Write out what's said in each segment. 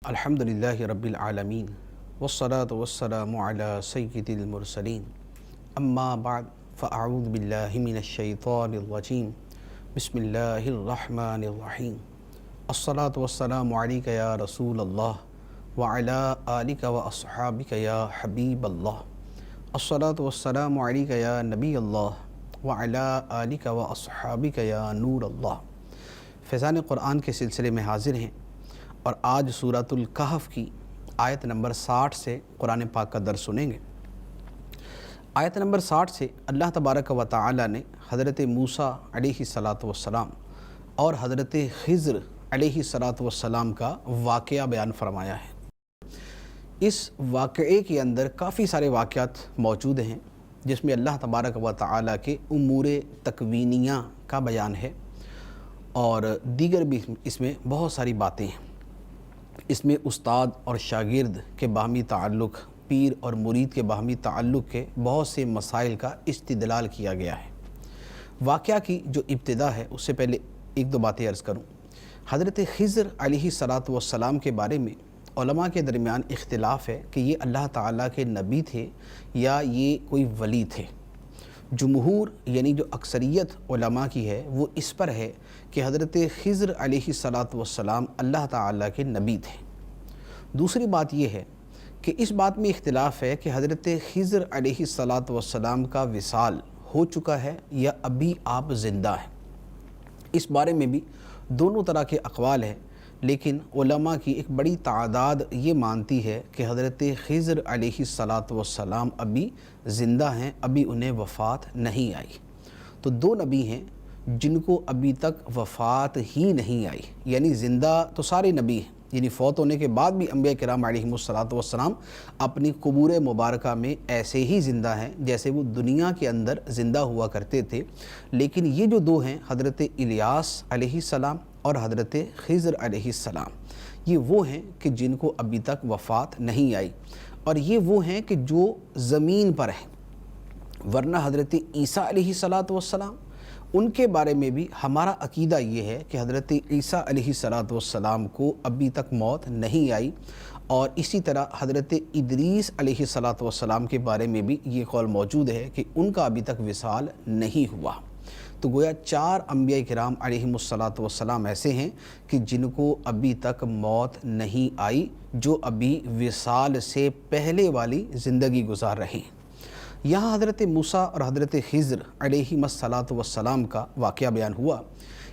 الحمدللہ رب العالمین والصلاة والسلام علی سید المرسلین اما بعد فاعوذ باللہ من الشیطان الرجیم بسم اللہ الرحمن الرحیم الصلاة والسلام علیک یا رسول اللہ وعلی آلک واصحابک یا حبیب اللہ الصلاة والسلام علیک یا نبی اللہ وعلی آلک واصحابک یا نور اللہ۔ فیضان قرآن کے سلسلے میں حاضر ہیں اور آج سورۃ الکہف کی آیت نمبر 60 سے قرآن پاک کا درس سنیں گے۔ آیت نمبر 60 سے اللہ تبارک و تعالی نے حضرت موسیٰ علیہ السلام اور حضرت خضر علیہ السلام کا واقعہ بیان فرمایا ہے۔ اس واقعے کے اندر کافی سارے واقعات موجود ہیں جس میں اللہ تبارک و تعالی کے امور تکوینیہ کا بیان ہے اور دیگر بھی اس میں بہت ساری باتیں ہیں۔ اس میں استاد اور شاگرد کے باہمی تعلق، پیر اور مرید کے باہمی تعلق کے بہت سے مسائل کا استدلال کیا گیا ہے۔ واقعہ کی جو ابتدا ہے اس سے پہلے ایک دو باتیں عرض کروں۔ حضرت خضر علیہ السلام کے بارے میں علماء کے درمیان اختلاف ہے کہ یہ اللہ تعالیٰ کے نبی تھے یا یہ کوئی ولی تھے۔ جمہور یعنی جو اکثریت علماء کی ہے وہ اس پر ہے کہ حضرت خضر علیہ السلام اللہ تعالیٰ کے نبی تھے۔ دوسری بات یہ ہے کہ اس بات میں اختلاف ہے کہ حضرت خضر علیہ السلام کا وصال ہو چکا ہے یا ابھی آپ زندہ ہیں۔ اس بارے میں بھی دونوں طرح کے اقوال ہیں، لیکن علماء کی ایک بڑی تعداد یہ مانتی ہے کہ حضرت خضر علیہ السلام ابھی زندہ ہیں، ابھی انہیں وفات نہیں آئی۔ تو دو نبی ہیں جن کو ابھی تک وفات ہی نہیں آئی، یعنی زندہ تو سارے نبی ہیں، یعنی فوت ہونے کے بعد بھی انبیاء کرام علیہم السلام اپنی قبور مبارکہ میں ایسے ہی زندہ ہیں جیسے وہ دنیا کے اندر زندہ ہوا کرتے تھے۔ لیکن یہ جو دو ہیں حضرت الیاس علیہ السلام اور حضرت خضر علیہ السلام، یہ وہ ہیں کہ جن کو ابھی تک وفات نہیں آئی، اور یہ وہ ہیں کہ جو زمین پر ہیں۔ ورنہ حضرت عیسیٰ علیہ السلام ان کے بارے میں بھی ہمارا عقیدہ یہ ہے کہ حضرت عیسیٰ علیہ السلام کو ابھی تک موت نہیں آئی، اور اسی طرح حضرت ادریس علیہ السلام کے بارے میں بھی یہ قول موجود ہے کہ ان کا ابھی تک وصال نہیں ہوا۔ تو گویا چار انبیاء کرام علیہم السلام ایسے ہیں کہ جن کو ابھی تک موت نہیں آئی، جو ابھی وصال سے پہلے والی زندگی گزار رہے ہیں۔ یہاں حضرت موسیٰ اور حضرت خضر علیہم السلام کا واقعہ بیان ہوا۔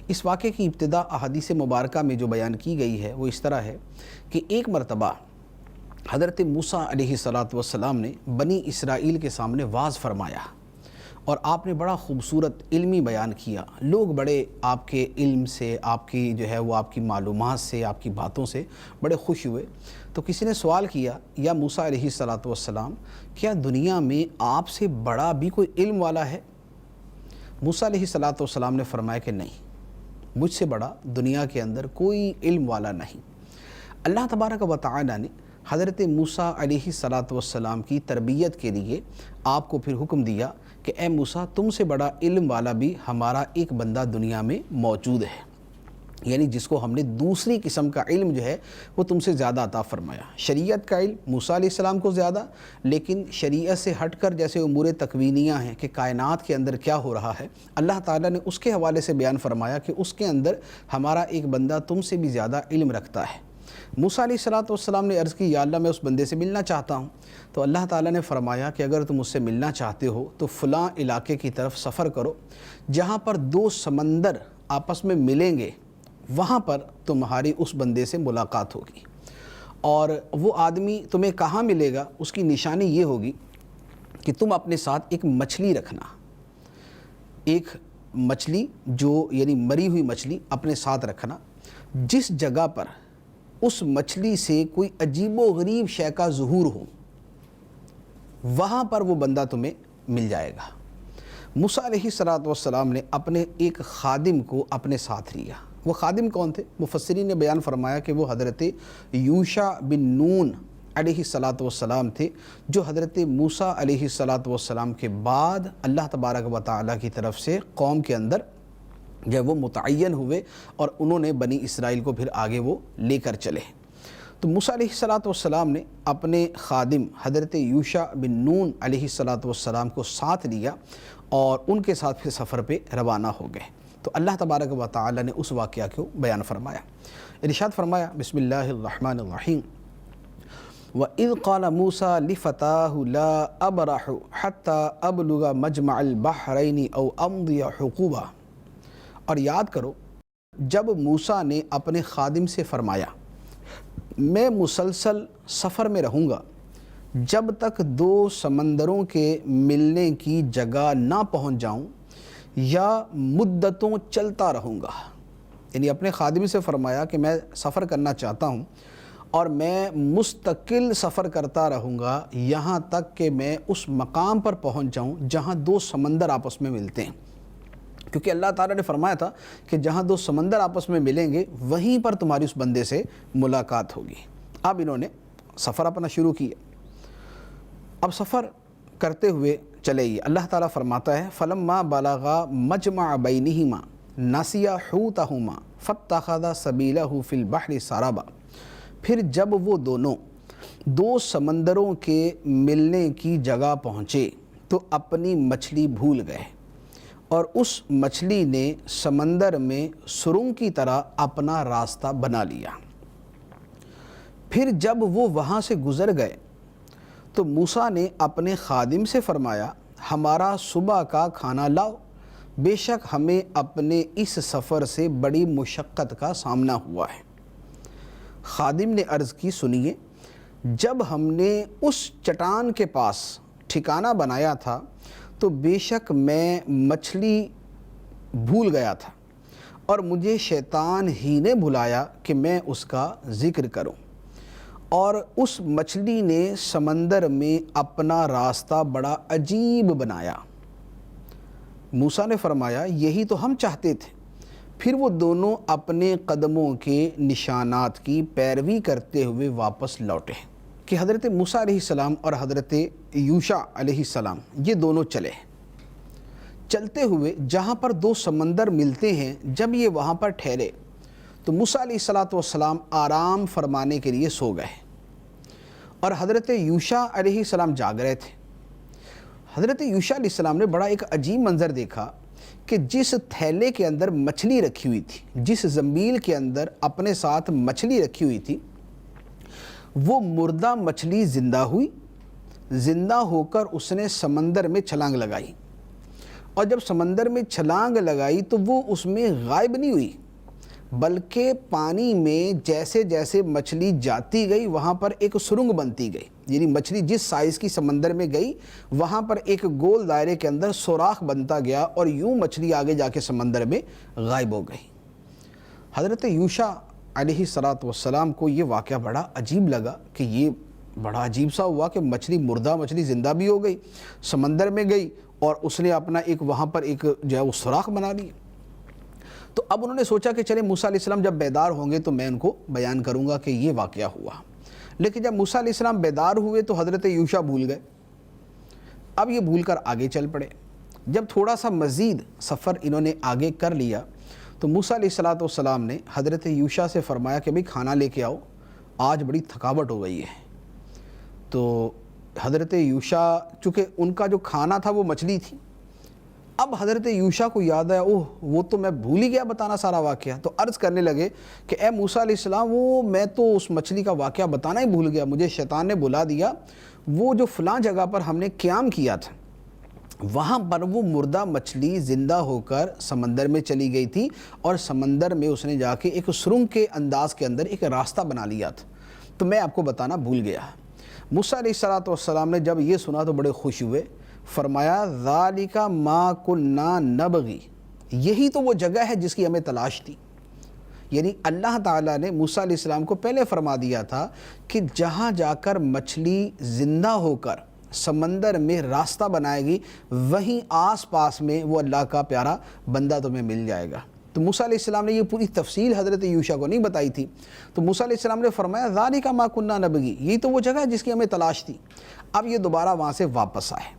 اس واقعے کی ابتدا احادیث مبارکہ میں جو بیان کی گئی ہے وہ اس طرح ہے کہ ایک مرتبہ حضرت موسیٰ علیہ السلام نے بنی اسرائیل کے سامنے واعظ فرمایا اور آپ نے بڑا خوبصورت علمی بیان کیا۔ لوگ بڑے آپ کے علم سے، آپ کی جو ہے وہ آپ کی معلومات سے، آپ کی باتوں سے بڑے خوش ہوئے۔ تو کسی نے سوال کیا، یا موسیٰ علیہ السلام، کیا دنیا میں آپ سے بڑا بھی کوئی علم والا ہے؟ موسیٰ علیہ السلام نے فرمایا کہ نہیں، مجھ سے بڑا دنیا کے اندر کوئی علم والا نہیں۔ اللہ تبارک و تعالی نے حضرت موسیٰ علیہ السلام کی تربیت کے لیے آپ کو پھر حکم دیا کہ اے موسیٰ، تم سے بڑا علم والا بھی ہمارا ایک بندہ دنیا میں موجود ہے، یعنی جس کو ہم نے دوسری قسم کا علم جو ہے وہ تم سے زیادہ عطا فرمایا۔ شریعت کا علم موسیٰ علیہ السلام کو زیادہ، لیکن شریعت سے ہٹ کر جیسے امور تکوینیہ ہیں کہ کائنات کے اندر کیا ہو رہا ہے، اللہ تعالیٰ نے اس کے حوالے سے بیان فرمایا کہ اس کے اندر ہمارا ایک بندہ تم سے بھی زیادہ علم رکھتا ہے۔ موسیٰ علیہ السلام نے عرض کی، یا اللہ میں اس بندے سے ملنا چاہتا ہوں۔ تو اللہ تعالیٰ نے فرمایا کہ اگر تم اس سے ملنا چاہتے ہو تو فلاں علاقے کی طرف سفر کرو، جہاں پر دو سمندر آپس میں ملیں گے وہاں پر تمہاری اس بندے سے ملاقات ہوگی، اور وہ آدمی تمہیں کہاں ملے گا اس کی نشانی یہ ہوگی کہ تم اپنے ساتھ ایک مچھلی رکھنا، ایک مچھلی جو یعنی مری ہوئی مچھلی اپنے ساتھ رکھنا۔ جس جگہ پر اس مچھلی سے کوئی عجیب و غریب شے کا ظہور ہو وہاں پر وہ بندہ تمہیں مل جائے گا۔ موسیٰ علیہ السلام نے اپنے ایک خادم کو اپنے ساتھ لیا۔ وہ خادم کون تھے؟ مفسرین نے بیان فرمایا کہ وہ حضرت یوشع بن نون علیہ السلام تھے، جو حضرت موسیٰ علیہ السلام کے بعد اللہ تبارک و تعالیٰ کی طرف سے قوم کے اندر جب وہ متعین ہوئے اور انہوں نے بنی اسرائیل کو پھر آگے وہ لے کر چلے۔ تو موسیٰ علیہ السلام نے اپنے خادم حضرت یوشع بن نون علیہ السلام کو ساتھ لیا اور ان کے ساتھ پھر سفر پہ روانہ ہو گئے۔ تو اللہ تبارک و تعالی نے اس واقعہ کو بیان فرمایا، ارشاد فرمایا بسم اللہ الرحمن الرحیم وَإِذْ قَالَ مُوسَىٰ لِفَتَاهُ لَا أَبْرَحُ حَتَّىٰ أَبْلُغَ مَجْمَعَ الْبَحْرَيْنِ أَوْ أَمْضِيَ حُقُوبًا، اور یاد کرو جب موسیٰ نے اپنے خادم سے فرمایا میں مسلسل سفر میں رہوں گا جب تک دو سمندروں کے ملنے کی جگہ نہ پہنچ جاؤں یا مدتوں چلتا رہوں گا، یعنی اپنے خادم سے فرمایا کہ میں سفر کرنا چاہتا ہوں اور میں مستقل سفر کرتا رہوں گا یہاں تک کہ میں اس مقام پر پہنچ جاؤں جہاں دو سمندر آپس میں ملتے ہیں، کیونکہ اللہ تعالیٰ نے فرمایا تھا کہ جہاں دو سمندر آپس میں ملیں گے وہیں پر تمہاری اس بندے سے ملاقات ہوگی۔ اب انہوں نے سفر اپنا شروع کیا، اب سفر کرتے ہوئے چلے گی۔ اللہ تعالیٰ فرماتا ہے فَلَمَّا بَلَغَا مَجْمَعَ بَيْنِهِمَا نَسِيَا حُوتَهُمَا فَاتَّخَذَ سَبِيلَهُ فِي الْبَحْرِ سَرَبًا، پھر جب وہ دونوں دو سمندروں کے ملنے کی جگہ پہنچے تو اپنی مچھلی بھول گئے اور اس مچھلی نے سمندر میں سرنگ کی طرح اپنا راستہ بنا لیا۔ پھر جب وہ وہاں سے گزر گئے تو موسیٰ نے اپنے خادم سے فرمایا ہمارا صبح کا کھانا لاؤ، بے شک ہمیں اپنے اس سفر سے بڑی مشقت کا سامنا ہوا ہے۔ خادم نے عرض کی سنیے، جب ہم نے اس چٹان کے پاس ٹھکانہ بنایا تھا تو بے شک میں مچھلی بھول گیا تھا اور مجھے شیطان ہی نے بھلایا کہ میں اس کا ذکر کروں، اور اس مچھلی نے سمندر میں اپنا راستہ بڑا عجیب بنایا۔ موسیٰ نے فرمایا یہی تو ہم چاہتے تھے۔ پھر وہ دونوں اپنے قدموں کے نشانات کی پیروی کرتے ہوئے واپس لوٹے کہ حضرت موسیٰ علیہ السلام اور حضرت یوشع علیہ السلام یہ دونوں چلتے ہوئے جہاں پر دو سمندر ملتے ہیں، جب یہ وہاں پر ٹھہرے تو موسیٰ علیہ السلام آرام فرمانے کے لیے سو گئے اور حضرت یوشع علیہ السلام جاگ رہے تھے۔ حضرت یوشع علیہ السلام نے بڑا ایک عجیب منظر دیکھا کہ جس تھیلے کے اندر مچھلی رکھی ہوئی تھی، جس زنبیل کے اندر اپنے ساتھ مچھلی رکھی ہوئی تھی، وہ مردہ مچھلی زندہ ہوئی، زندہ ہو کر اس نے سمندر میں چھلانگ لگائی، اور جب سمندر میں چھلانگ لگائی تو وہ اس میں غائب نہیں ہوئی بلکہ پانی میں جیسے جیسے مچھلی جاتی گئی وہاں پر ایک سرنگ بنتی گئی، یعنی مچھلی جس سائز کی سمندر میں گئی وہاں پر ایک گول دائرے کے اندر سوراخ بنتا گیا اور یوں مچھلی آگے جا کے سمندر میں غائب ہو گئی۔ حضرت یوشع علیہ السلام کو یہ واقعہ بڑا عجیب لگا کہ یہ بڑا عجیب سا ہوا کہ مچھلی مردہ مچھلی زندہ بھی ہو گئی، سمندر میں گئی اور اس نے اپنا ایک وہاں پر ایک جو ہے وہ سوراخ بنا لی۔ تو اب انہوں نے سوچا کہ چلے موسیٰ علیہ السلام جب بیدار ہوں گے تو میں ان کو بیان کروں گا کہ یہ واقعہ ہوا، لیکن جب موسیٰ علیہ السلام بیدار ہوئے تو حضرت یوشع بھول گئے۔ اب یہ بھول کر آگے چل پڑے۔ جب تھوڑا سا مزید سفر انہوں نے آگے کر لیا تو موسیٰ علیہ السلام نے حضرت یوشع سے فرمایا کہ بھئی کھانا لے کے آؤ، آج بڑی تھکاوٹ ہو گئی ہے۔ تو حضرت یوشع چونکہ ان کا جو کھانا تھا وہ مچھلی تھی، اب حضرت یوشع کو یاد آیا اوہ وہ تو میں بھول ہی گیا بتانا سارا واقعہ، تو عرض کرنے لگے کہ اے موسیٰ علیہ السلام وہ میں تو اس مچھلی کا واقعہ بتانا ہی بھول گیا، مجھے شیطان نے بلا دیا، وہ جو فلاں جگہ پر ہم نے قیام کیا تھا وہاں پر وہ مردہ مچھلی زندہ ہو کر سمندر میں چلی گئی تھی اور سمندر میں اس نے جا کے ایک سرنگ کے انداز کے اندر ایک راستہ بنا لیا تھا، تو میں آپ کو بتانا بھول گیا۔ موسیٰ علیہ السلام نے جب یہ سنا تو بڑے خوش ہوئے، فرمایا ذالک ما کنا نبغی، یہی تو وہ جگہ ہے جس کی ہمیں تلاش تھی۔ یعنی اللہ تعالیٰ نے موسیٰ علیہ السلام کو پہلے فرما دیا تھا کہ جہاں جا کر مچھلی زندہ ہو کر سمندر میں راستہ بنائے گی وہیں آس پاس میں وہ اللہ کا پیارا بندہ تمہیں مل جائے گا۔ تو موسیٰ علیہ السلام نے یہ پوری تفصیل حضرت یوشع کو نہیں بتائی تھی، تو موسیٰ علیہ السلام نے فرمایا ذالک ما کنا نبغی، یہی تو وہ جگہ ہے جس کی ہمیں تلاش تھی۔ اب یہ دوبارہ وہاں سے واپس آئے،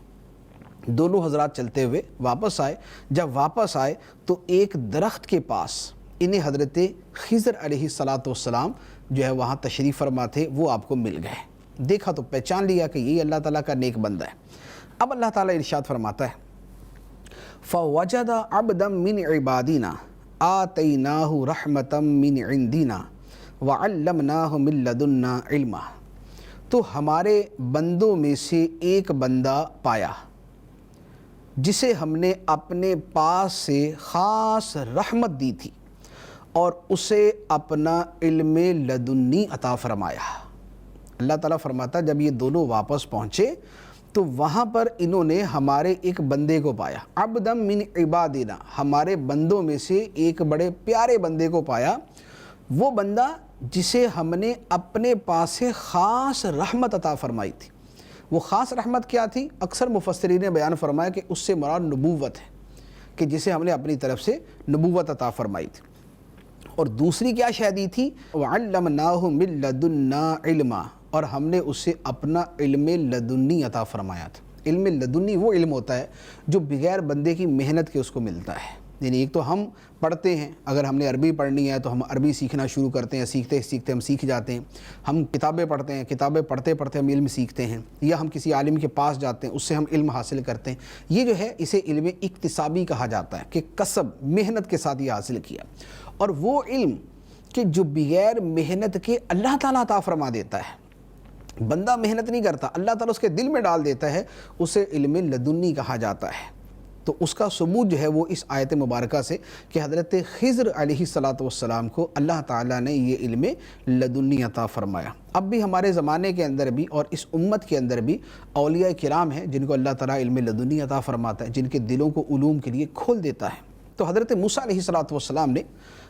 دونوں حضرات چلتے ہوئے واپس آئے۔ جب واپس آئے تو ایک درخت کے پاس انہیں حضرت خضر علیہ السلام جو ہے وہاں تشریف فرما تھے وہ آپ کو مل گئے، دیکھا تو پہچان لیا کہ یہ اللہ تعالیٰ کا نیک بندہ ہے۔ اب اللہ تعالیٰ ارشاد فرماتا ہے فَوَجَدَ عَبْدًا مِّنْ عِبَادِنَا آتَيْنَاهُ رَحْمَةً مِّنْ عِنْدِنَا وَعَلَّمْنَاهُ مِن لَّدُنَّا عِلْمًا، تو ہمارے بندوں میں سے ایک بندہ پایا جسے ہم نے اپنے پاس سے خاص رحمت دی تھی اور اسے اپنا علم لدنی عطا فرمایا۔ اللہ تعالیٰ فرماتا جب یہ دونوں واپس پہنچے تو وہاں پر انہوں نے ہمارے ایک بندے کو پایا، عبدا من عبادنا، ہمارے بندوں میں سے ایک بڑے پیارے بندے کو پایا، وہ بندہ جسے ہم نے اپنے پاس سے خاص رحمت عطا فرمائی تھی۔ وہ خاص رحمت کیا تھی؟ اکثر مفسرین نے بیان فرمایا کہ اس سے مراد نبوت ہے، کہ جسے ہم نے اپنی طرف سے نبوت عطا فرمائی تھی۔ اور دوسری کیا شے دی تھی؟ وَعَلَّمْنَاهُ مِن لَّدُنَّا عِلْمًا، اور ہم نے اسے اپنا علم لدنی عطا فرمایا تھا۔ علم لدنی وہ علم ہوتا ہے جو بغیر بندے کی محنت کے اس کو ملتا ہے۔ یعنی ایک تو ہم پڑھتے ہیں، اگر ہم نے عربی پڑھنی ہے تو ہم عربی سیکھنا شروع کرتے ہیں، سیکھتے سیکھتے ہم سیکھ جاتے ہیں۔ ہم کتابیں پڑھتے ہیں، کتابیں پڑھتے پڑھتے ہم علم سیکھتے ہیں، یا ہم کسی عالم کے پاس جاتے ہیں، اس سے ہم علم حاصل کرتے ہیں۔ یہ جو ہے اسے علم اکتسابی کہا جاتا ہے، کہ کسب محنت کے ساتھ یہ حاصل کیا۔ اور وہ علم کہ جو بغیر محنت کے اللہ تعالیٰ عطا فرما دیتا ہے، بندہ محنت نہیں کرتا، اللہ تعالیٰ اس کے دل میں ڈال دیتا ہے، اسے علم لدنی کہا جاتا ہے۔ تو اس کا ثبوت جو ہے وہ اس آیت مبارکہ سے کہ حضرت خضر علیہ السلام کو اللہ تعالیٰ نے یہ علم لدنی عطا فرمایا۔ اب بھی ہمارے زمانے کے اندر بھی اور اس امت کے اندر بھی اولیاء کرام ہیں جن کو اللہ تعالیٰ علم لدنی عطا فرماتا ہے، جن کے دلوں کو علوم کے لیے کھول دیتا ہے۔ تو حضرت موسیٰ علیہ السلام نے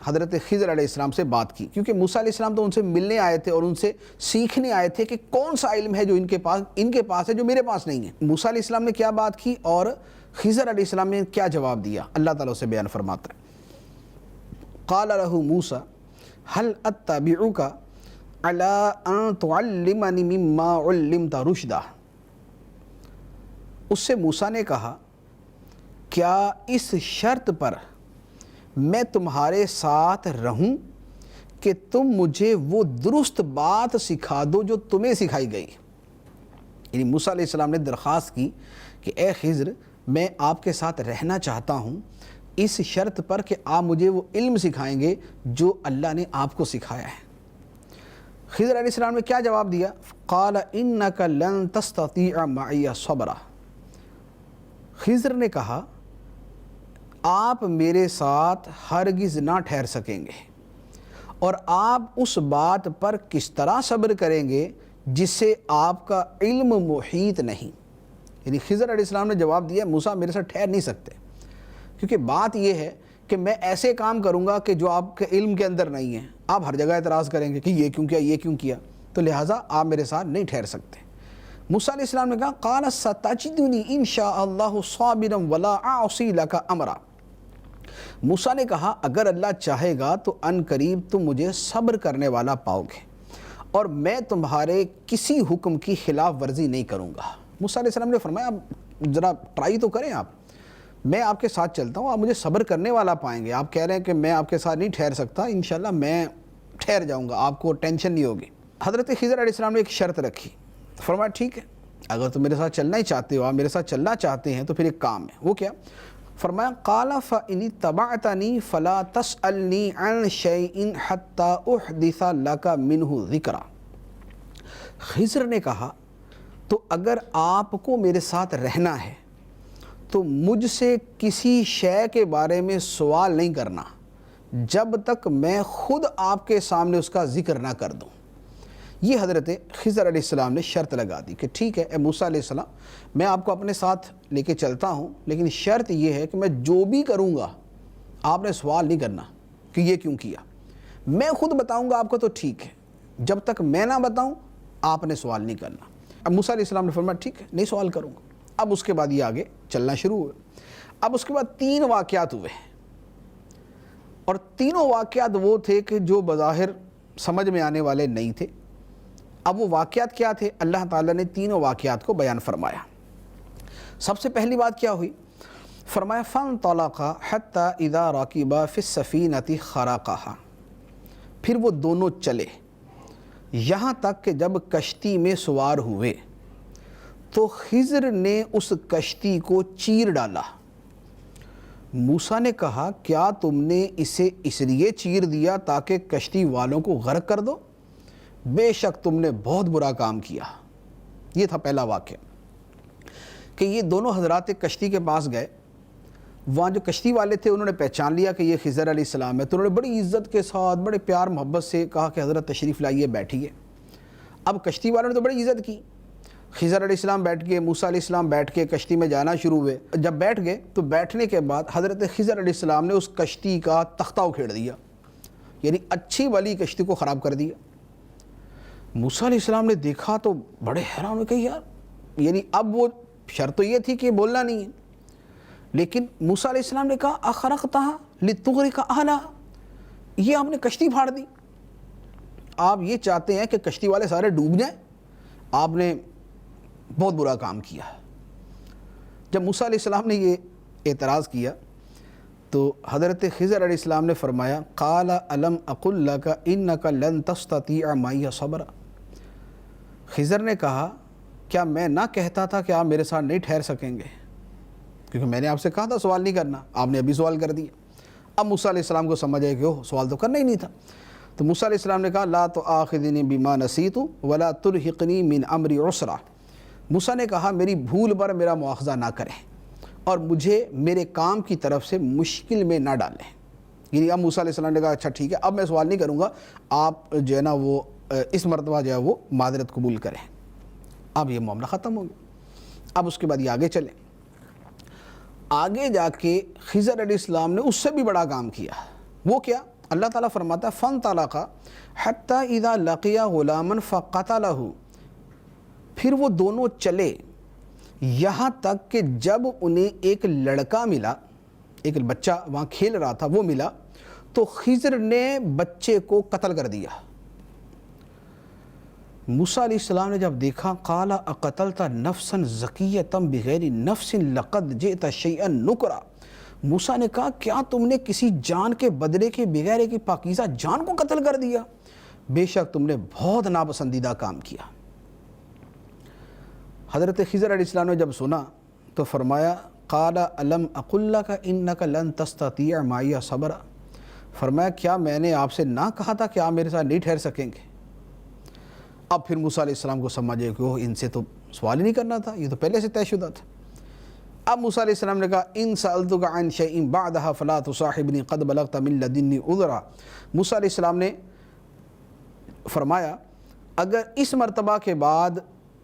حضرت خضر علیہ السلام سے بات کی، کیونکہ موسیٰ علیہ السلام تو ان سے ملنے آئے تھے اور ان سے سیکھنے آئے تھے کہ کون سا علم ہے جو ان کے پاس ہے جو میرے پاس نہیں ہے۔ موسیٰ علیہ السلام نے کیا بات کی اور خضر علیہ السلام نے کیا جواب دیا، اللہ تعالیٰ سے بیان فرماتا ہے قال له موسیٰ هل اتبعك على ان تعلمني مما علمت رشدا، اس سے موسیٰ نے کہا کیا اس شرط پر میں تمہارے ساتھ رہوں کہ تم مجھے وہ درست بات سکھا دو جو تمہیں سکھائی گئی۔ یعنی موسیٰ علیہ السلام نے درخواست کی کہ اے خضر میں آپ کے ساتھ رہنا چاہتا ہوں اس شرط پر کہ آپ مجھے وہ علم سکھائیں گے جو اللہ نے آپ کو سکھایا ہے۔ خضر علیہ السلام نے کیا جواب دیا؟ قال انک لن تستطیع معی صبرا، خضر نے کہا آپ میرے ساتھ ہرگز نہ ٹھہر سکیں گے، اور آپ اس بات پر کس طرح صبر کریں گے جس سے آپ کا علم محیط نہیں۔ یعنی خضر علیہ السلام نے جواب دیا موسیٰ میرے ساتھ ٹھہر نہیں سکتے، کیونکہ بات یہ ہے کہ میں ایسے کام کروں گا کہ جو آپ کے علم کے اندر نہیں ہے، آپ ہر جگہ اعتراض کریں گے کہ یہ کیوں کیا، یہ کیوں کیا، تو لہٰذا آپ میرے ساتھ نہیں ٹھہر سکتے۔ موسیٰ علیہ السلام نے کہا قال ستجدنی ان شاء اللہ صابرا ولا اعصی لک امرا، موسیٰ نے کہا اگر اللہ چاہے گا تو ان قریب تم مجھے صبر کرنے والا پاؤ گے اور میں تمہارے کسی حکم کی خلاف ورزی نہیں کروں گا۔ موسیٰ علیہ السلام نے فرمایا اب ذرا ٹرائی تو کریں، آپ میں آپ کے ساتھ چلتا ہوں، آپ مجھے صبر کرنے والا پائیں گے۔ آپ کہہ رہے ہیں کہ میں آپ کے ساتھ نہیں ٹھہر سکتا، انشاءاللہ میں ٹھہر جاؤں گا، آپ کو ٹینشن نہیں ہوگی۔ حضرت خضر علیہ السلام نے ایک شرط رکھی، فرمایا ٹھیک ہے اگر تم میرے ساتھ چلنا ہی چاہتے ہو، آپ میرے ساتھ چلنا چاہتے ہیں تو پھر ایک کام ہے، وہ کیا؟ فرمایا قال فإن اتبعتنی فلا تسألنی عن شیء حتی احدث لک منہ ذکرا، خضر نے کہا تو اگر آپ کو میرے ساتھ رہنا ہے تو مجھ سے کسی شے کے بارے میں سوال نہیں کرنا جب تک میں خود آپ کے سامنے اس کا ذکر نہ کر دوں۔ یہ حضرت خضر علیہ السلام نے شرط لگا دی کہ ٹھیک ہے اے موسیٰ علیہ السلام میں آپ کو اپنے ساتھ لے کے چلتا ہوں، لیکن شرط یہ ہے کہ میں جو بھی کروں گا آپ نے سوال نہیں کرنا کہ یہ کیوں کیا، میں خود بتاؤں گا آپ کو تو ٹھیک ہے، جب تک میں نہ بتاؤں آپ نے سوال نہیں کرنا۔ اب موسیٰ علیہ السلام نے فرمایا ٹھیک ہے نہیں سوال کروں گا۔ اب اس کے بعد یہ آگے چلنا شروع ہوئے۔ اب اس کے بعد 3 واقعات ہوئے، اور تینوں واقعات وہ تھے کہ جو بظاہر سمجھ میں آنے والے نہیں تھے۔ اب وہ واقعات کیا تھے؟ اللہ تعالیٰ نے تینوں واقعات کو بیان فرمایا۔ سب سے پہلی بات کیا ہوئی؟ فرمایا فانطلقا حتی اذا رکبا فی السفینۃ خرقها، پھر وہ دونوں چلے یہاں تک کہ جب کشتی میں سوار ہوئے تو خضر نے اس کشتی کو چیر ڈالا۔ موسیٰ نے کہا کیا تم نے اسے اس لیے چیر دیا تاکہ کشتی والوں کو غرق کر دو؟ بے شک تم نے بہت برا کام کیا۔ یہ تھا پہلا واقعہ کہ یہ دونوں حضرات ایک کشتی کے پاس گئے۔ وہاں جو کشتی والے تھے انہوں نے پہچان لیا کہ یہ خضر علیہ السلام ہے، تو انہوں نے بڑی عزت کے ساتھ بڑے پیار محبت سے کہا کہ حضرت تشریف لائیے، بیٹھیے۔ اب کشتی والوں نے تو بڑی عزت کی، خضر علیہ السلام بیٹھ گئے، موسیٰ علیہ السلام بیٹھ کے کشتی میں جانا شروع ہوئے۔ جب بیٹھ گئے تو بیٹھنے کے بعد حضرت خضر علیہ السلام نے اس کشتی کا تختہ اکھیڑ دیا، یعنی اچھی والی کشتی کو خراب کر دیا۔ موسیٰ علیہ السلام نے دیکھا تو بڑے حیران ہوئے کہ یار، یعنی اب وہ شرط تو یہ تھی کہ بولنا نہیں ہے، لیکن موسیٰ علیہ السلام نے کہا اخرقتها لتغرق اہلها، یہ آپ نے کشتی پھاڑ دی، آپ یہ چاہتے ہیں کہ کشتی والے سارے ڈوب جائیں، آپ نے بہت برا کام کیا۔ جب موسیٰ علیہ السلام نے یہ اعتراض کیا تو حضرت خضر علیہ السلام نے فرمایا قال الم اقل لک انک لن تستطیع معی صبرا، خضر نے کہا کیا میں نہ کہتا تھا کہ آپ میرے ساتھ نہیں ٹھہر سکیں گے؟ کیونکہ میں نے آپ سے کہا تھا سوال نہیں کرنا، آپ نے ابھی سوال کر دیا۔ اب موسیٰ علیہ السلام کو سمجھ آئے کہ اوہ سوال تو کرنا ہی نہیں تھا، تو موسیٰ علیہ السلام نے کہا لا تؤاخذنی بما نسیت ولا ترہقنی من امری عسرا، موسیٰ نے کہا میری بھول پر میرا مواخذہ نہ کریں اور مجھے میرے کام کی طرف سے مشکل میں نہ ڈالیں۔ یعنی اب موسیٰ علیہ السلام نے کہا اچھا ٹھیک ہے، اب میں سوال نہیں کروں گا، آپ جو ہے نا وہ اس مرتبہ جو ہے وہ معذرت قبول کریں۔ اب یہ معاملہ ختم ہو گیا۔ اب اس کے بعد یہ آگے چلیں، آگے جا کے خضر علیہ السلام نے اس سے بھی بڑا کام کیا۔ وہ کیا؟ اللہ تعالیٰ فرماتا ہے فانطلقا حتی اذا لقیا غلاما فقتلہ، پھر وہ دونوں چلے یہاں تک کہ جب انہیں ایک لڑکا ملا، ایک بچہ وہاں کھیل رہا تھا وہ ملا، تو خضر نے بچے کو قتل کر دیا۔ موسیٰ علیہ السلام نے جب دیکھا قال اقتلت نفسا زکیۃ بغیر نفس لقد جئت شیئا نکرا، موسیٰ نے کہا کیا تم نے کسی جان کے بدلے کے بغیر ایک پاکیزہ جان کو قتل کر دیا؟ بے شک تم نے بہت ناپسندیدہ کام کیا۔ حضرت خضر علیہ السلام نے جب سنا تو فرمایا قال الم اقل لک انک لن تستطیع معی صبرا، فرمایا کیا میں نے آپ سے نہ کہا تھا کہ آپ میرے ساتھ نہیں ٹھہر سکیں گے؟ اب پھر موسیٰ علیہ السلام کو سمجھے کہ ان سے تو سوال ہی نہیں کرنا تھا، یہ تو پہلے سے طے شدہ تھا۔ اب موسیٰ علیہ السلام نے کہا ان سألتک عن شیء بعدها فلا تصاحبنی قد بلغت من لدنی عذرا، موسیٰ علیہ السلام نے فرمایا اگر اس مرتبہ کے بعد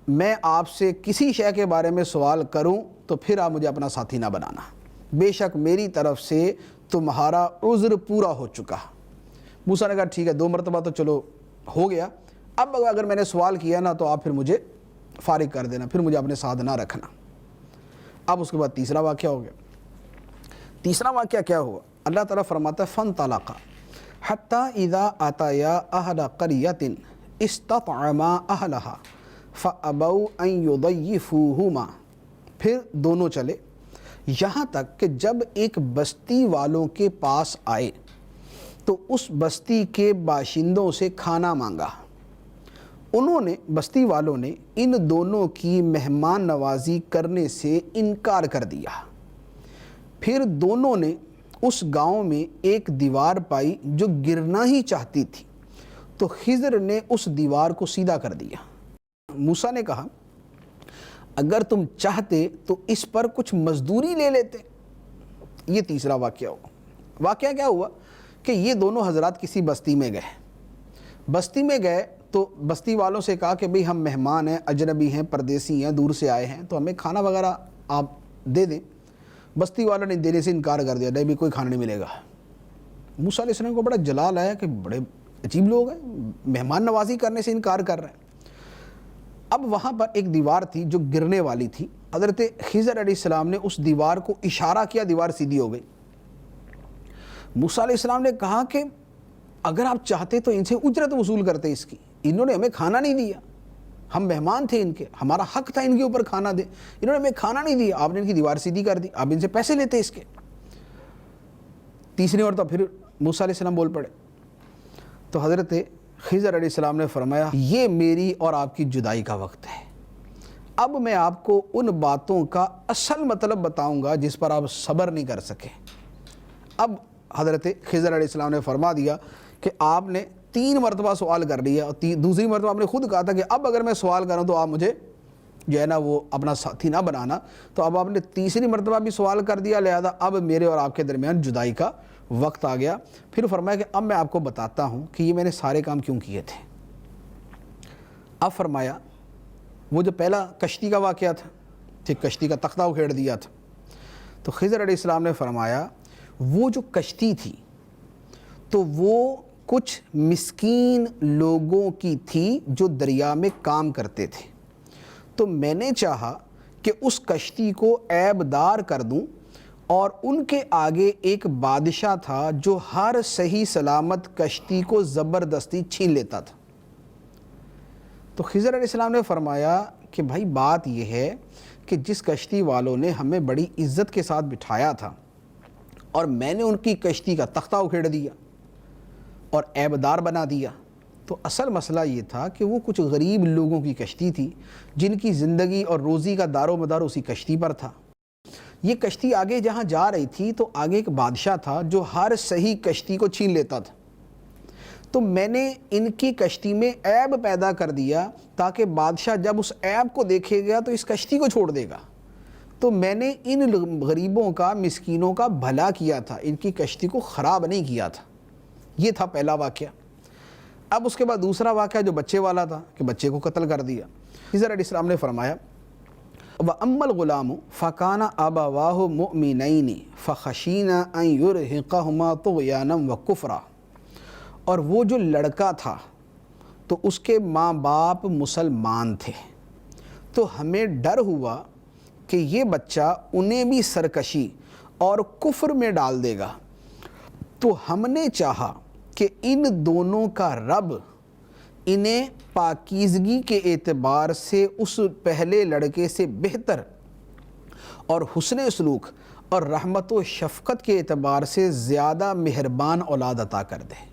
میں آپ سے کسی شے کے بارے میں سوال کروں تو پھر آپ مجھے اپنا ساتھی نہ بنانا، بے شک میری طرف سے تمہارا عذر پورا ہو چکا۔ موسیٰ نے کہا ٹھیک ہے، 2 مرتبہ تو چلو ہو گیا، اب اگر میں نے سوال کیا نا تو آپ پھر مجھے فارغ کر دینا، پھر مجھے اپنے ساتھ نہ رکھنا۔ اب اس کے بعد تیسرا واقعہ ہو گیا۔ تیسرا واقعہ کیا ہوا؟ اللہ تعالیٰ فرماتا ہے فانطلقا حتی اذا اتیا اہل قریۃ استطعما اہلہا فابوا ان یضیفوہما، پھر دونوں چلے یہاں تک کہ جب ایک بستی والوں کے پاس آئے تو اس بستی کے باشندوں سے کھانا مانگا۔ انہوں نے، بستی والوں نے ان دونوں کی مہمان نوازی کرنے سے انکار کر دیا۔ پھر دونوں نے اس گاؤں میں ایک دیوار پائی جو گرنا ہی چاہتی تھی، تو خضر نے اس دیوار کو سیدھا کر دیا۔ موسیٰ نے کہا اگر تم چاہتے تو اس پر کچھ مزدوری لے لیتے۔ یہ تیسرا واقعہ ہوا۔ واقعہ کیا ہوا کہ یہ دونوں حضرات کسی بستی میں گئے، بستی میں گئے تو بستی والوں سے کہا کہ بھئی ہم مہمان ہیں، اجنبی ہیں، پردیسی ہیں، دور سے آئے ہیں، تو ہمیں کھانا وغیرہ آپ دے دیں۔ بستی والوں نے دینے سے انکار کر دیا، نہیں بھی کوئی کھانا نہیں ملے گا۔ موسیٰ علیہ السلام کو بڑا جلال آیا کہ بڑے عجیب لوگ ہیں، مہمان نوازی کرنے سے انکار کر رہے ہیں۔ اب وہاں پر ایک دیوار تھی جو گرنے والی تھی، حضرت خضر علیہ السلام نے اس دیوار کو اشارہ کیا، دیوار سیدھی ہو گئی۔ موسیٰ علیہ السلام نے کہا کہ اگر آپ چاہتے تو ان سے اجرت وصول کرتے اس کی، انہوں نے ہمیں کھانا نہیں دیا، ہم مہمان تھے ان کے، ہمارا حق تھا ان کے اوپر کھانا دے، انہوں نے ہمیں کھانا نہیں دیا، آپ نے ان کی دیوار سیدھی کر دی، آپ ان سے پیسے لیتے اس کے۔ تیسری مرتبہ پھر موسیٰ علیہ السلام بول پڑے، تو حضرت خضر علیہ السلام نے فرمایا یہ میری اور آپ کی جدائی کا وقت ہے، اب میں آپ کو ان باتوں کا اصل مطلب بتاؤں گا جس پر آپ صبر نہیں کر سکے۔ اب حضرت خضر علیہ السلام نے فرما دیا کہ آپ نے 3 مرتبہ سوال کر لیا، اور دوسری مرتبہ آپ نے خود کہا تھا کہ اب اگر میں سوال کروں تو آپ مجھے جو ہے نا وہ اپنا ساتھی نہ بنانا، تو اب آپ نے تیسری مرتبہ بھی سوال کر دیا، لہذا اب میرے اور آپ کے درمیان جدائی کا وقت آ گیا۔ پھر فرمایا کہ اب میں آپ کو بتاتا ہوں کہ یہ میں نے سارے کام کیوں کیے تھے۔ اب فرمایا وہ جو پہلا کشتی کا واقعہ تھا کہ کشتی کا تختہ اکھیڑ دیا تھا، تو خضر علیہ السلام نے فرمایا وہ جو کشتی تھی تو وہ کچھ مسکین لوگوں کی تھی جو دریا میں کام کرتے تھے، تو میں نے چاہا کہ اس کشتی کو عیب دار کر دوں، اور ان کے آگے ایک بادشاہ تھا جو ہر صحیح سلامت کشتی کو زبردستی چھین لیتا تھا۔ تو خضر علیہ السلام نے فرمایا کہ بھائی بات یہ ہے کہ جس کشتی والوں نے ہمیں بڑی عزت کے ساتھ بٹھایا تھا اور میں نے ان کی کشتی کا تختہ اکھیڑ دیا اور عیب دار بنا دیا، تو اصل مسئلہ یہ تھا کہ وہ کچھ غریب لوگوں کی کشتی تھی جن کی زندگی اور روزی کا دار و مدار اسی کشتی پر تھا۔ یہ کشتی آگے جہاں جا رہی تھی تو آگے ایک بادشاہ تھا جو ہر صحیح کشتی کو چھین لیتا تھا، تو میں نے ان کی کشتی میں عیب پیدا کر دیا تاکہ بادشاہ جب اس عیب کو دیکھے گا تو اس کشتی کو چھوڑ دے گا، تو میں نے ان غریبوں کا مسکینوں کا بھلا کیا تھا، ان کی کشتی کو خراب نہیں کیا تھا۔ یہ تھا پہلا واقعہ۔ اب اس کے بعد دوسرا واقعہ جو بچے والا تھا کہ بچے کو قتل کر دیا۔ خضر علیہ السلام نے فرمایا وَأَمَّا الْغُلَامُ فَكَانَ أَبَوَاهُ مُؤْمِنَيْنِ فَخَشِينَا أَن يُرْهِقَهُمَا طُغْيَانًا وَكُفْرًا، اور وہ جو لڑکا تھا تو اس کے ماں باپ مسلمان تھے، تو ہمیں ڈر ہوا کہ یہ بچہ انہیں بھی سرکشی اور کفر میں ڈال دے گا، تو ہم نے چاہا کہ ان دونوں کا رب انہیں پاکیزگی کے اعتبار سے اس پہلے لڑکے سے بہتر اور حسن سلوک اور رحمت و شفقت کے اعتبار سے زیادہ مہربان اولاد عطا کر دے۔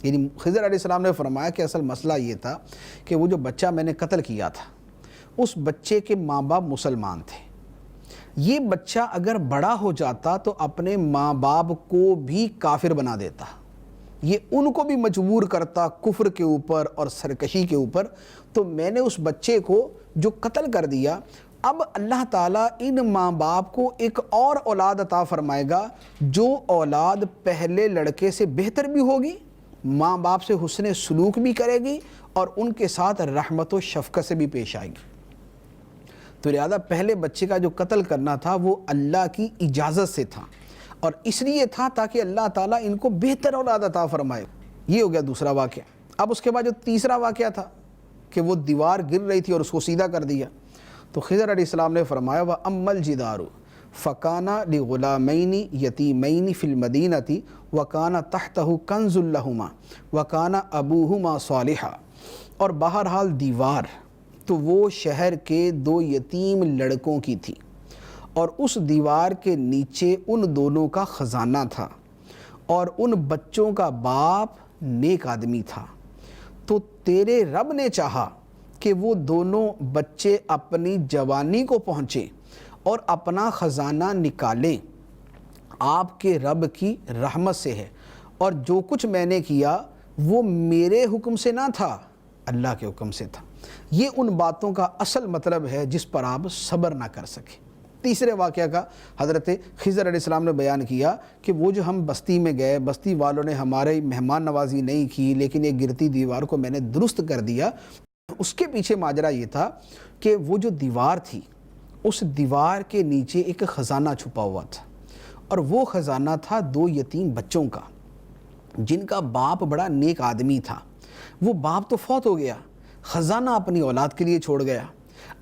یعنی خضر علیہ السلام نے فرمایا کہ اصل مسئلہ یہ تھا کہ وہ جو بچہ میں نے قتل کیا تھا اس بچے کے ماں باپ مسلمان تھے، یہ بچہ اگر بڑا ہو جاتا تو اپنے ماں باپ کو بھی کافر بنا دیتا، یہ ان کو بھی مجبور کرتا کفر کے اوپر اور سرکشی کے اوپر، تو میں نے اس بچے کو جو قتل کر دیا، اب اللہ تعالیٰ ان ماں باپ کو ایک اور اولاد عطا فرمائے گا جو اولاد پہلے لڑکے سے بہتر بھی ہوگی، ماں باپ سے حسن سلوک بھی کرے گی اور ان کے ساتھ رحمت و شفقت سے بھی پیش آئے گی۔ تو لہذا پہلے بچے کا جو قتل کرنا تھا وہ اللہ کی اجازت سے تھا، اور اس لیے تھا تاکہ اللہ تعالیٰ ان کو بہتر اولاد عطا فرمائے۔ یہ ہو گیا دوسرا واقعہ۔ اب اس کے بعد جو تیسرا واقعہ تھا کہ وہ دیوار گر رہی تھی اور اس کو سیدھا کر دیا، تو خضر علیہ السلام نے فرمایا وَأَمَّا الْجِدَارُ فَكَانَ لِغُلَامَيْنِ يَتِيمَيْنِ فِي الْمَدِينَةِ وَكَانَ تَحْتَهُ كَنْزٌ لَهُمَا وَكَانَ أَبُوهُمَا صَالِحًا، اور بہرحال دیوار تو وہ شہر کے 2 یتیم لڑکوں کی تھی، اور اس دیوار کے نیچے ان دونوں کا خزانہ تھا، اور ان بچوں کا باپ نیک آدمی تھا، تو تیرے رب نے چاہا کہ وہ دونوں بچے اپنی جوانی کو پہنچے اور اپنا خزانہ نکالیں، آپ کے رب کی رحمت سے ہے، اور جو کچھ میں نے کیا وہ میرے حکم سے نہ تھا، اللہ کے حکم سے تھا۔ یہ ان باتوں کا اصل مطلب ہے جس پر آپ صبر نہ کر سکیں۔ تیسرے واقعہ کا حضرت خضر علیہ السلام نے بیان کیا کہ وہ جو ہم بستی میں گئے، بستی والوں نے ہمارے مہمان نوازی نہیں کی، لیکن یہ گرتی دیوار کو میں نے درست کر دیا۔ اس کے پیچھے ماجرا یہ تھا کہ وہ جو دیوار تھی اس دیوار کے نیچے ایک خزانہ چھپا ہوا تھا، اور وہ خزانہ تھا 2 یتیم بچوں کا جن کا باپ بڑا نیک آدمی تھا۔ وہ باپ تو فوت ہو گیا، خزانہ اپنی اولاد کے لیے چھوڑ گیا۔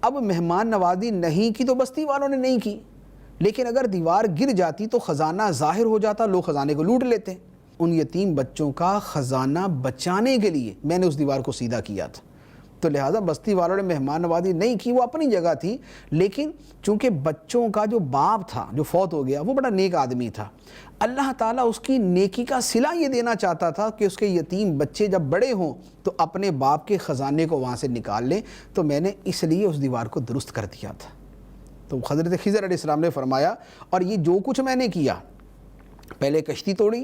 اب مہمان نوازی نہیں کی تو بستی والوں نے نہیں کی، لیکن اگر دیوار گر جاتی تو خزانہ ظاہر ہو جاتا، لوگ خزانے کو لوٹ لیتے۔ ان یتیم بچوں کا خزانہ بچانے کے لیے میں نے اس دیوار کو سیدھا کیا تھا تو لہٰذا بستی والوں نے مہمان نوازی نہیں کی، وہ اپنی جگہ تھی، لیکن چونکہ بچوں کا جو باپ تھا جو فوت ہو گیا وہ بڑا نیک آدمی تھا، اللہ تعالیٰ اس کی نیکی کا صلہ یہ دینا چاہتا تھا کہ اس کے یتیم بچے جب بڑے ہوں تو اپنے باپ کے خزانے کو وہاں سے نکال لیں، تو میں نے اس لیے اس دیوار کو درست کر دیا تھا۔ تو حضرت خضر علیہ السلام نے فرمایا اور یہ جو کچھ میں نے کیا، پہلے کشتی توڑی،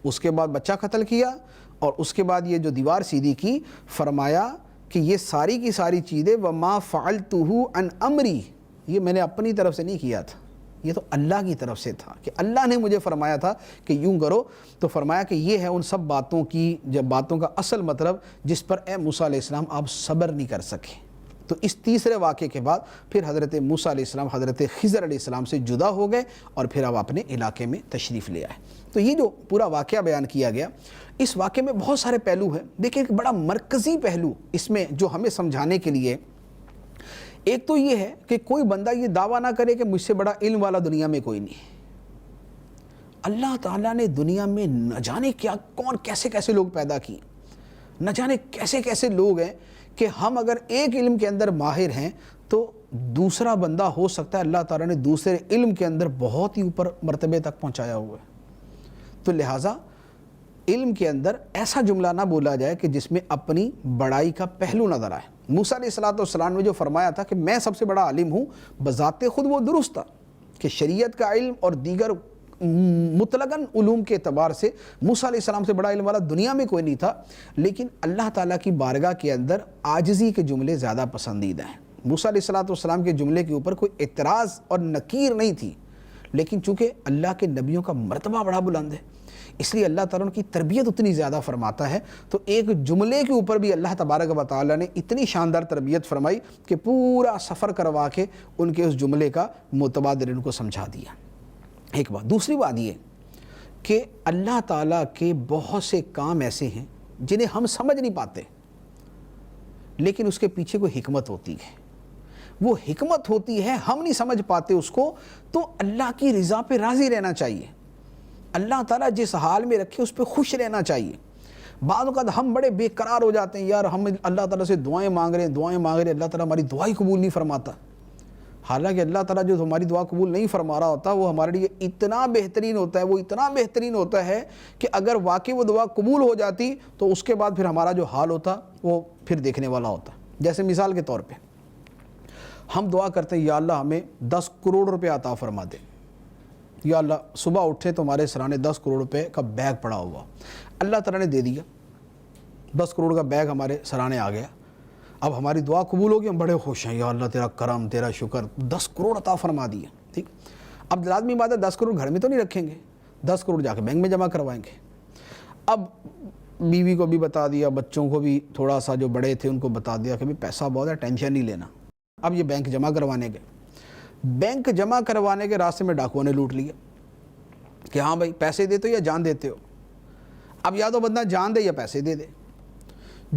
اس کے بعد بچہ قتل کیا، اور اس کے بعد یہ جو دیوار سیدھی کی، فرمایا کہ یہ ساری کی ساری چیزیں وما فعلتہ عن امری، یہ میں نے اپنی طرف سے نہیں کیا تھا، یہ تو اللہ کی طرف سے تھا کہ اللہ نے مجھے فرمایا تھا کہ یوں کرو۔ تو فرمایا کہ یہ ہے ان سب باتوں کی جب باتوں کا اصل مطلب جس پر اے موسیٰ علیہ السلام آپ صبر نہیں کر سکے۔ تو اس تیسرے واقعے کے بعد پھر حضرت موسیٰ علیہ السلام حضرت خضر علیہ السلام سے جدا ہو گئے اور پھر اب اپنے علاقے میں تشریف لے آئے۔ تو یہ جو پورا واقعہ بیان کیا گیا، اس واقعے میں بہت سارے پہلو ہیں۔ دیکھیں ایک بڑا مرکزی پہلو اس میں جو ہمیں سمجھانے کے لیے، ایک تو یہ ہے کہ کوئی بندہ یہ دعویٰ نہ کرے کہ مجھ سے بڑا علم والا دنیا میں کوئی نہیں۔ اللہ تعالیٰ نے دنیا میں نہ جانے کیا کون کیسے کیسے لوگ پیدا کیے، نہ جانے کیسے کیسے لوگ ہیں کہ ہم اگر ایک علم کے اندر ماہر ہیں تو دوسرا بندہ ہو سکتا ہے اللہ تعالیٰ نے دوسرے علم کے اندر بہت ہی اوپر مرتبے تک پہنچایا ہوا ہے۔ تو لہٰذا علم کے اندر ایسا جملہ نہ بولا جائے کہ جس میں اپنی بڑائی کا پہلو نظر آئے۔ موسیٰ علیہ السلام نے جو فرمایا تھا کہ میں سب سے بڑا عالم ہوں، بذات خود وہ درست تھا کہ شریعت کا علم اور دیگر مطلقاً علوم کے اعتبار سے موسیٰ علیہ السلام سے بڑا علم والا دنیا میں کوئی نہیں تھا، لیکن اللہ تعالیٰ کی بارگاہ کے اندر عاجزی کے جملے زیادہ پسندیدہ ہیں۔ موسیٰ علیہ السلام کے جملے کے اوپر کوئی اعتراض اور نکیر نہیں تھی، لیکن چونکہ اللہ کے نبیوں کا مرتبہ بڑا بلند ہے، اس لیے اللہ تعالیٰ ان کی تربیت اتنی زیادہ فرماتا ہے، تو ایک جملے کے اوپر بھی اللہ تبارک و تعالیٰ نے اتنی شاندار تربیت فرمائی کہ پورا سفر کروا کے ان کے اس جملے کا متبادل ان کو سمجھا دیا۔ ایک بات، دوسری بات یہ کہ اللہ تعالیٰ کے بہت سے کام ایسے ہیں جنہیں ہم سمجھ نہیں پاتے، لیکن اس کے پیچھے کوئی حکمت ہوتی ہے، وہ حکمت ہوتی ہے، ہم نہیں سمجھ پاتے اس کو، تو اللہ کی رضا پہ راضی رہنا چاہیے، اللہ تعالیٰ جس حال میں رکھے اس پہ خوش رہنا چاہیے۔ بعض اوقات ہم بڑے بے قرار ہو جاتے ہیں، یار ہم اللہ تعالیٰ سے دعائیں مانگ رہے ہیں، اللہ تعالیٰ ہماری دعائیں قبول نہیں فرماتا، حالانکہ اللہ تعالیٰ جو ہماری دعا قبول نہیں فرما رہا ہوتا وہ ہمارے لیے اتنا بہترین ہوتا ہے کہ اگر واقعی وہ دعا قبول ہو جاتی تو اس کے بعد پھر ہمارا جو حال ہوتا وہ پھر دیکھنے والا ہوتا۔ جیسے مثال کے طور پہ ہم دعا کرتے ہیں، یا اللہ ہمیں 10 کروڑ روپے عطا فرما دے، یا اللہ صبح اٹھے تو ہمارے سرانے 10 کروڑ روپے کا بیگ پڑا ہوا، اللہ تعالیٰ نے دے دیا، 10 کروڑ کا بیگ ہمارے سرانے آ گیا، اب ہماری دعا قبول ہوگی، ہم بڑے خوش ہیں، یا اللہ تیرا کرم تیرا شکر، 10 کروڑ عطا فرما دیا، ٹھیک۔ اب لازمی بات ہے 10 کروڑ گھر میں تو نہیں رکھیں گے، 10 کروڑ جا کے بینک میں جمع کروائیں گے۔ اب بیوی کو بھی بتا دیا، بچوں کو بھی تھوڑا سا جو بڑے تھے ان کو بتا دیا کہ پیسہ بہت ہے، ٹینشن نہیں لینا۔ اب یہ بینک جمع کروانے گئے، بینک جمع کروانے کے راستے میں ڈاکوؤں نے لوٹ لیا کہ ہاں بھائی پیسے دیتے ہو یا جان دیتے ہو۔ اب یا تو بندہ جان دے یا پیسے دے دے،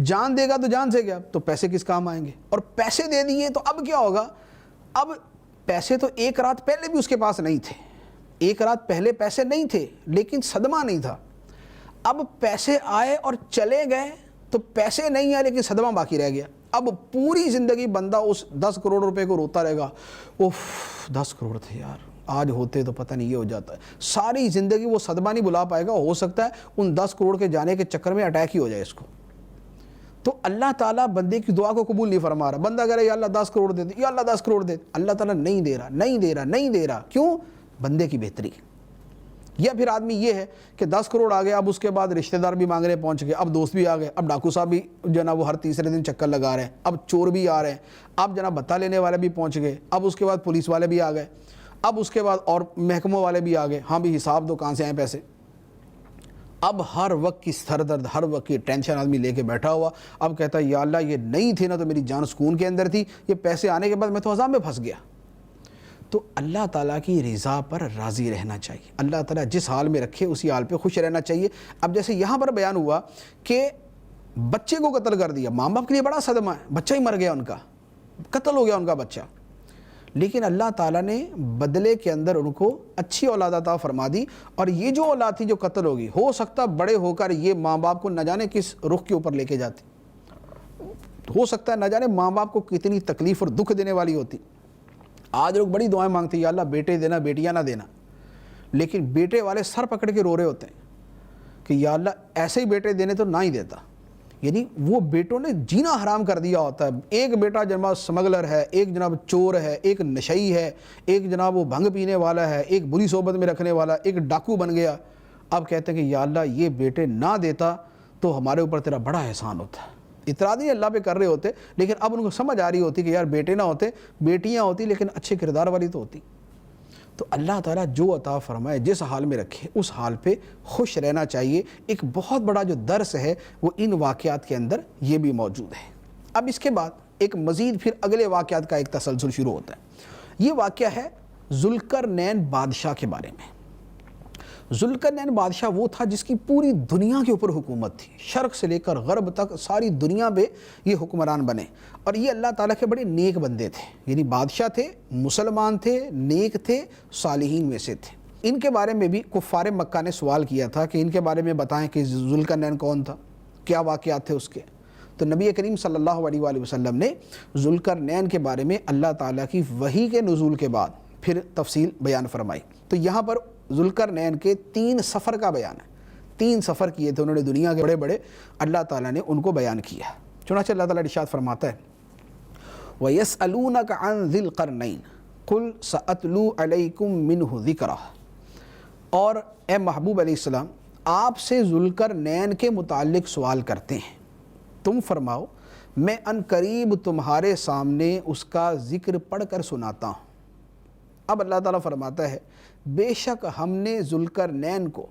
جان دے گا تو جان سے گیا، تو پیسے کس کام آئیں گے، اور پیسے دے دیے تو اب کیا ہوگا، اب پیسے تو ایک رات پہلے بھی اس کے پاس نہیں تھے، ایک رات پہلے پیسے نہیں تھے لیکن صدمہ نہیں تھا، اب پیسے آئے اور چلے گئے تو پیسے نہیں آئے لیکن صدمہ باقی رہ گیا۔ اب پوری زندگی بندہ اس 10 کروڑ روپے کو روتا رہے گا، اوف 10 کروڑ تھے یار، آج ہوتے تو پتہ نہیں یہ ہو جاتا ہے، ساری زندگی وہ صدمہ نہیں بلا پائے گا، ہو سکتا ہے ان 10 کروڑ کے جانے کے چکر میں اٹیک ہی ہو جائے اس کو۔ تو اللہ تعالیٰ بندے کی دعا کو قبول نہیں فرما رہا، بندہ کہہ رہا ہے یا اللہ 10 کروڑ دے دے، یا اللہ 10 کروڑ دے دے، اللہ تعالیٰ نہیں دے رہا، کیوں؟ بندے کی بہتری۔ یا پھر آدمی یہ ہے کہ 10 کروڑ آ گیا، اب اس کے بعد رشتہ دار بھی مانگنے پہنچ گئے، اب دوست بھی آ گئے، اب ڈاکو صاحب بھی جناب وہ ہر تیسرے دن چکر لگا رہے ہیں، اب چور بھی آ رہے ہیں، اب جناب بتا لینے والے بھی پہنچ گئے، اب اس کے بعد پولیس والے بھی آ گئے، اب اس کے بعد اور محکموں والے بھی آ گئے، ہاں بھی حساب دو کہاں سے آئے پیسے۔ اب ہر وقت کی سر درد، ہر وقت کی ٹینشن آدمی لے کے بیٹھا ہوا، اب کہتا ہے یا اللہ یہ نہیں تھے نا تو میری جان سکون کے اندر تھی، یہ پیسے آنے کے بعد میں تو عذاب میں پھنس گیا۔ تو اللہ تعالیٰ کی رضا پر راضی رہنا چاہیے، اللہ تعالیٰ جس حال میں رکھے اسی حال پہ خوش رہنا چاہیے۔ اب جیسے یہاں پر بیان ہوا کہ بچے کو قتل کر دیا، ماں باپ کے لیے بڑا صدمہ ہے، بچہ ہی مر گیا، ان کا قتل ہو گیا ان کا بچہ، لیکن اللہ تعالیٰ نے بدلے کے اندر ان کو اچھی اولاد عطا فرما دی، اور یہ جو اولاد تھی جو قتل ہوگی، ہو سکتا بڑے ہو کر یہ ماں باپ کو نہ جانے کس رخ کے اوپر لے کے جاتی، ہو سکتا ہے نہ جانے ماں باپ کو کتنی تکلیف اور دکھ دینے والی ہوتی. آج لوگ بڑی دعائیں مانگتے ہیں یا اللہ بیٹے دینا بیٹیاں نہ دینا, لیکن بیٹے والے سر پکڑ کے رو رہے ہوتے ہیں کہ یا اللہ ایسے ہی بیٹے دینے تو نہ ہی دیتا. یعنی وہ بیٹوں نے جینا حرام کر دیا ہوتا ہے. ایک بیٹا جناب سمگلر ہے, ایک جناب چور ہے, ایک نشئی ہے, ایک جناب وہ بھنگ پینے والا ہے, ایک بری صحبت میں رکھنے والا, ایک ڈاکو بن گیا. اب کہتے ہیں کہ یا اللہ یہ بیٹے نہ دیتا تو ہمارے اوپر تیرا بڑا احسان ہوتا. اعتراض نہیں اللہ پہ کر رہے ہوتے, لیکن اب ان کو سمجھ آ رہی ہوتی کہ یار بیٹے نہ ہوتے بیٹیاں ہوتی, لیکن اچھے کردار والی تو ہوتی. تو اللہ تعالیٰ جو عطا فرمائے جس حال میں رکھے اس حال پہ خوش رہنا چاہیے. ایک بہت بڑا جو درس ہے وہ ان واقعات کے اندر یہ بھی موجود ہے. اب اس کے بعد ایک مزید پھر اگلے واقعات کا ایک تسلسل شروع ہوتا ہے. یہ واقعہ ہے ذوالقرنین بادشاہ کے بارے میں. ذوالقرنین بادشاہ وہ تھا جس کی پوری دنیا کے اوپر حکومت تھی, شرق سے لے کر غرب تک ساری دنیا پہ یہ حکمران بنے. اور یہ اللہ تعالیٰ کے بڑے نیک بندے تھے, یعنی بادشاہ تھے, مسلمان تھے, نیک تھے, صالحین میں سے تھے. ان کے بارے میں بھی کفار مکہ نے سوال کیا تھا کہ ان کے بارے میں بتائیں کہ ذوالقرنین کون تھا, کیا واقعات تھے اس کے. تو نبی کریم صلی اللہ علیہ وآلہ وسلم نے ذوالقرنین کے بارے میں اللہ تعالیٰ کی وحی کے نزول کے بعد پھر تفصیل بیان فرمائی. تو یہاں پر ذوالقرنین کے 3 سفر کا بیان ہے. 3 سفر کیے تھے انہوں نے دنیا کے بڑے بڑے, اللہ تعالیٰ نے ان کو بیان کیا. چنانچہ اللہ تعالیٰ ارشاد فرماتا ہے وَيَسْأَلُونَكَ عَنْ ذِي الْقَرْنَيْنِ قُلْ سَأَتْلُو عَلَيْكُمْ مِنْهُ ذِكْرًا. اور اے محبوب علیہ السلام آپ سے ذوالقرنین کے متعلق سوال کرتے ہیں, تم فرماؤ میں ان قریب تمہارے سامنے اس کا ذکر پڑھ کر سناتا ہوں. اب اللہ تعالیٰ فرماتا ہے بے شک ہم نے ذوالقرنین کو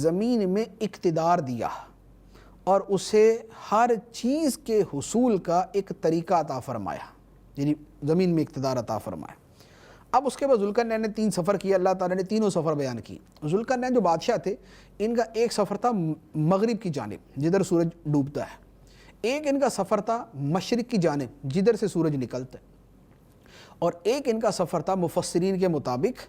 زمین میں اقتدار دیا اور اسے ہر چیز کے حصول کا ایک طریقہ عطا فرمایا, یعنی زمین میں اقتدار عطا فرمایا. اب اس کے بعد ذوالقرنین نے 3 سفر کیا, اللہ تعالیٰ نے تینوں سفر بیان کی. ذوالقرنین جو بادشاہ تھے ان کا ایک سفر تھا مغرب کی جانب جدھر سورج ڈوبتا ہے, ایک ان کا سفر تھا مشرق کی جانب جدھر سے سورج نکلتا ہے, اور ایک ان کا سفر تھا مفسرین کے مطابق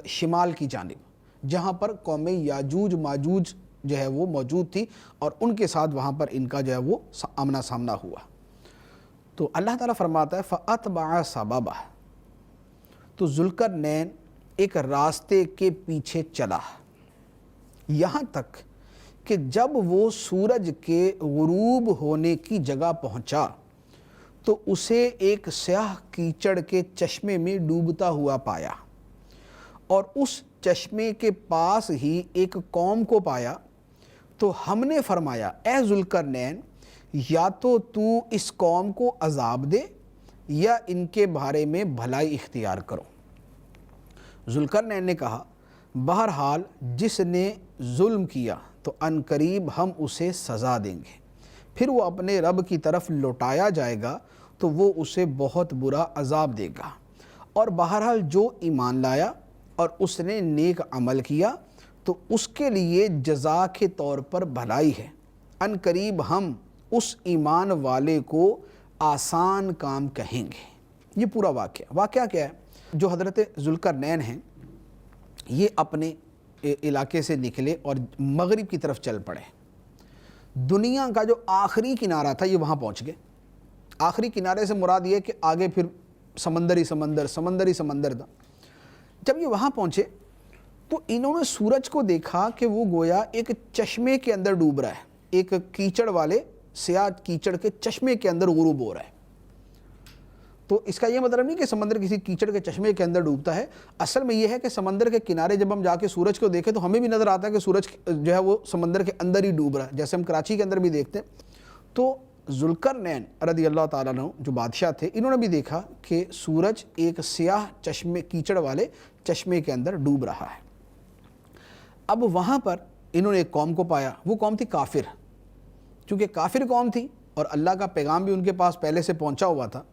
شمال کی جانب جہاں پر قوم یاجوج ماجوج جو ہے وہ موجود تھی, اور ان کے ساتھ وہاں پر ان کا جو ہے وہ آمنا سامنا ہوا. تو اللہ تعالیٰ فرماتا ہے فَأَتْبَعَ سَبَبًا. تو ذوالقرنین ایک راستے کے پیچھے چلا یہاں تک کہ جب وہ سورج کے غروب ہونے کی جگہ پہنچا تو اسے ایک سیاہ کیچڑ کے چشمے میں ڈوبتا ہوا پایا, اور اس چشمے کے پاس ہی ایک قوم کو پایا. تو ہم نے فرمایا اے ذوالقرنین یا تو اس قوم کو عذاب دے یا ان کے بارے میں بھلائی اختیار کرو. ذوالقرنین نے کہا بہرحال جس نے ظلم کیا تو ان قریب ہم اسے سزا دیں گے, پھر وہ اپنے رب کی طرف لوٹایا جائے گا تو وہ اسے بہت برا عذاب دے گا. اور بہرحال جو ایمان لایا اور اس نے نیک عمل کیا تو اس کے لیے جزا کے طور پر بھلائی ہے. ان قریب ہم اس ایمان والے کو آسان کام کہیں گے. یہ پورا واقعہ کیا ہے؟ جو حضرت ذوالقرنین ہیں یہ اپنے علاقے سے نکلے اور مغرب کی طرف چل پڑے. دنیا کا جو آخری کنارہ تھا یہ وہاں پہنچ گئے. آخری کنارے سے مراد یہ کہ آگے پھر سمندر تھا. جب یہ وہاں پہنچے تو انہوں نے سورج کو دیکھا کہ وہ گویا ایک چشمے کے اندر ڈوب رہا ہے, ایک کیچڑ والے سیاہ کیچڑ کے چشمے کے اندر غروب ہو رہا ہے. تو اس کا یہ مطلب نہیں کہ سمندر کسی کیچڑ کے چشمے کے اندر ڈوبتا ہے. اصل میں یہ ہے کہ سمندر کے کنارے جب ہم جا کے سورج کو دیکھیں تو ہمیں بھی نظر آتا ہے کہ سورج جو ہے وہ سمندر کے اندر ہی ڈوب رہا ہے, جیسے ہم کراچی کے اندر بھی دیکھتے ہیں. تو ذوالقرنین رضی اللہ تعالیٰ عنہ جو بادشاہ تھے انہوں نے بھی دیکھا کہ سورج ایک سیاہ چشمے کیچڑ والے چشمے کے اندر ڈوب رہا ہے. اب وہاں پر انہوں نے ایک قوم کو پایا, وہ قوم تھی کافر. چونکہ کافر قوم تھی اور اللہ کا پیغام بھی ان کے پاس پہلے سے پہنچا ہوا تھا,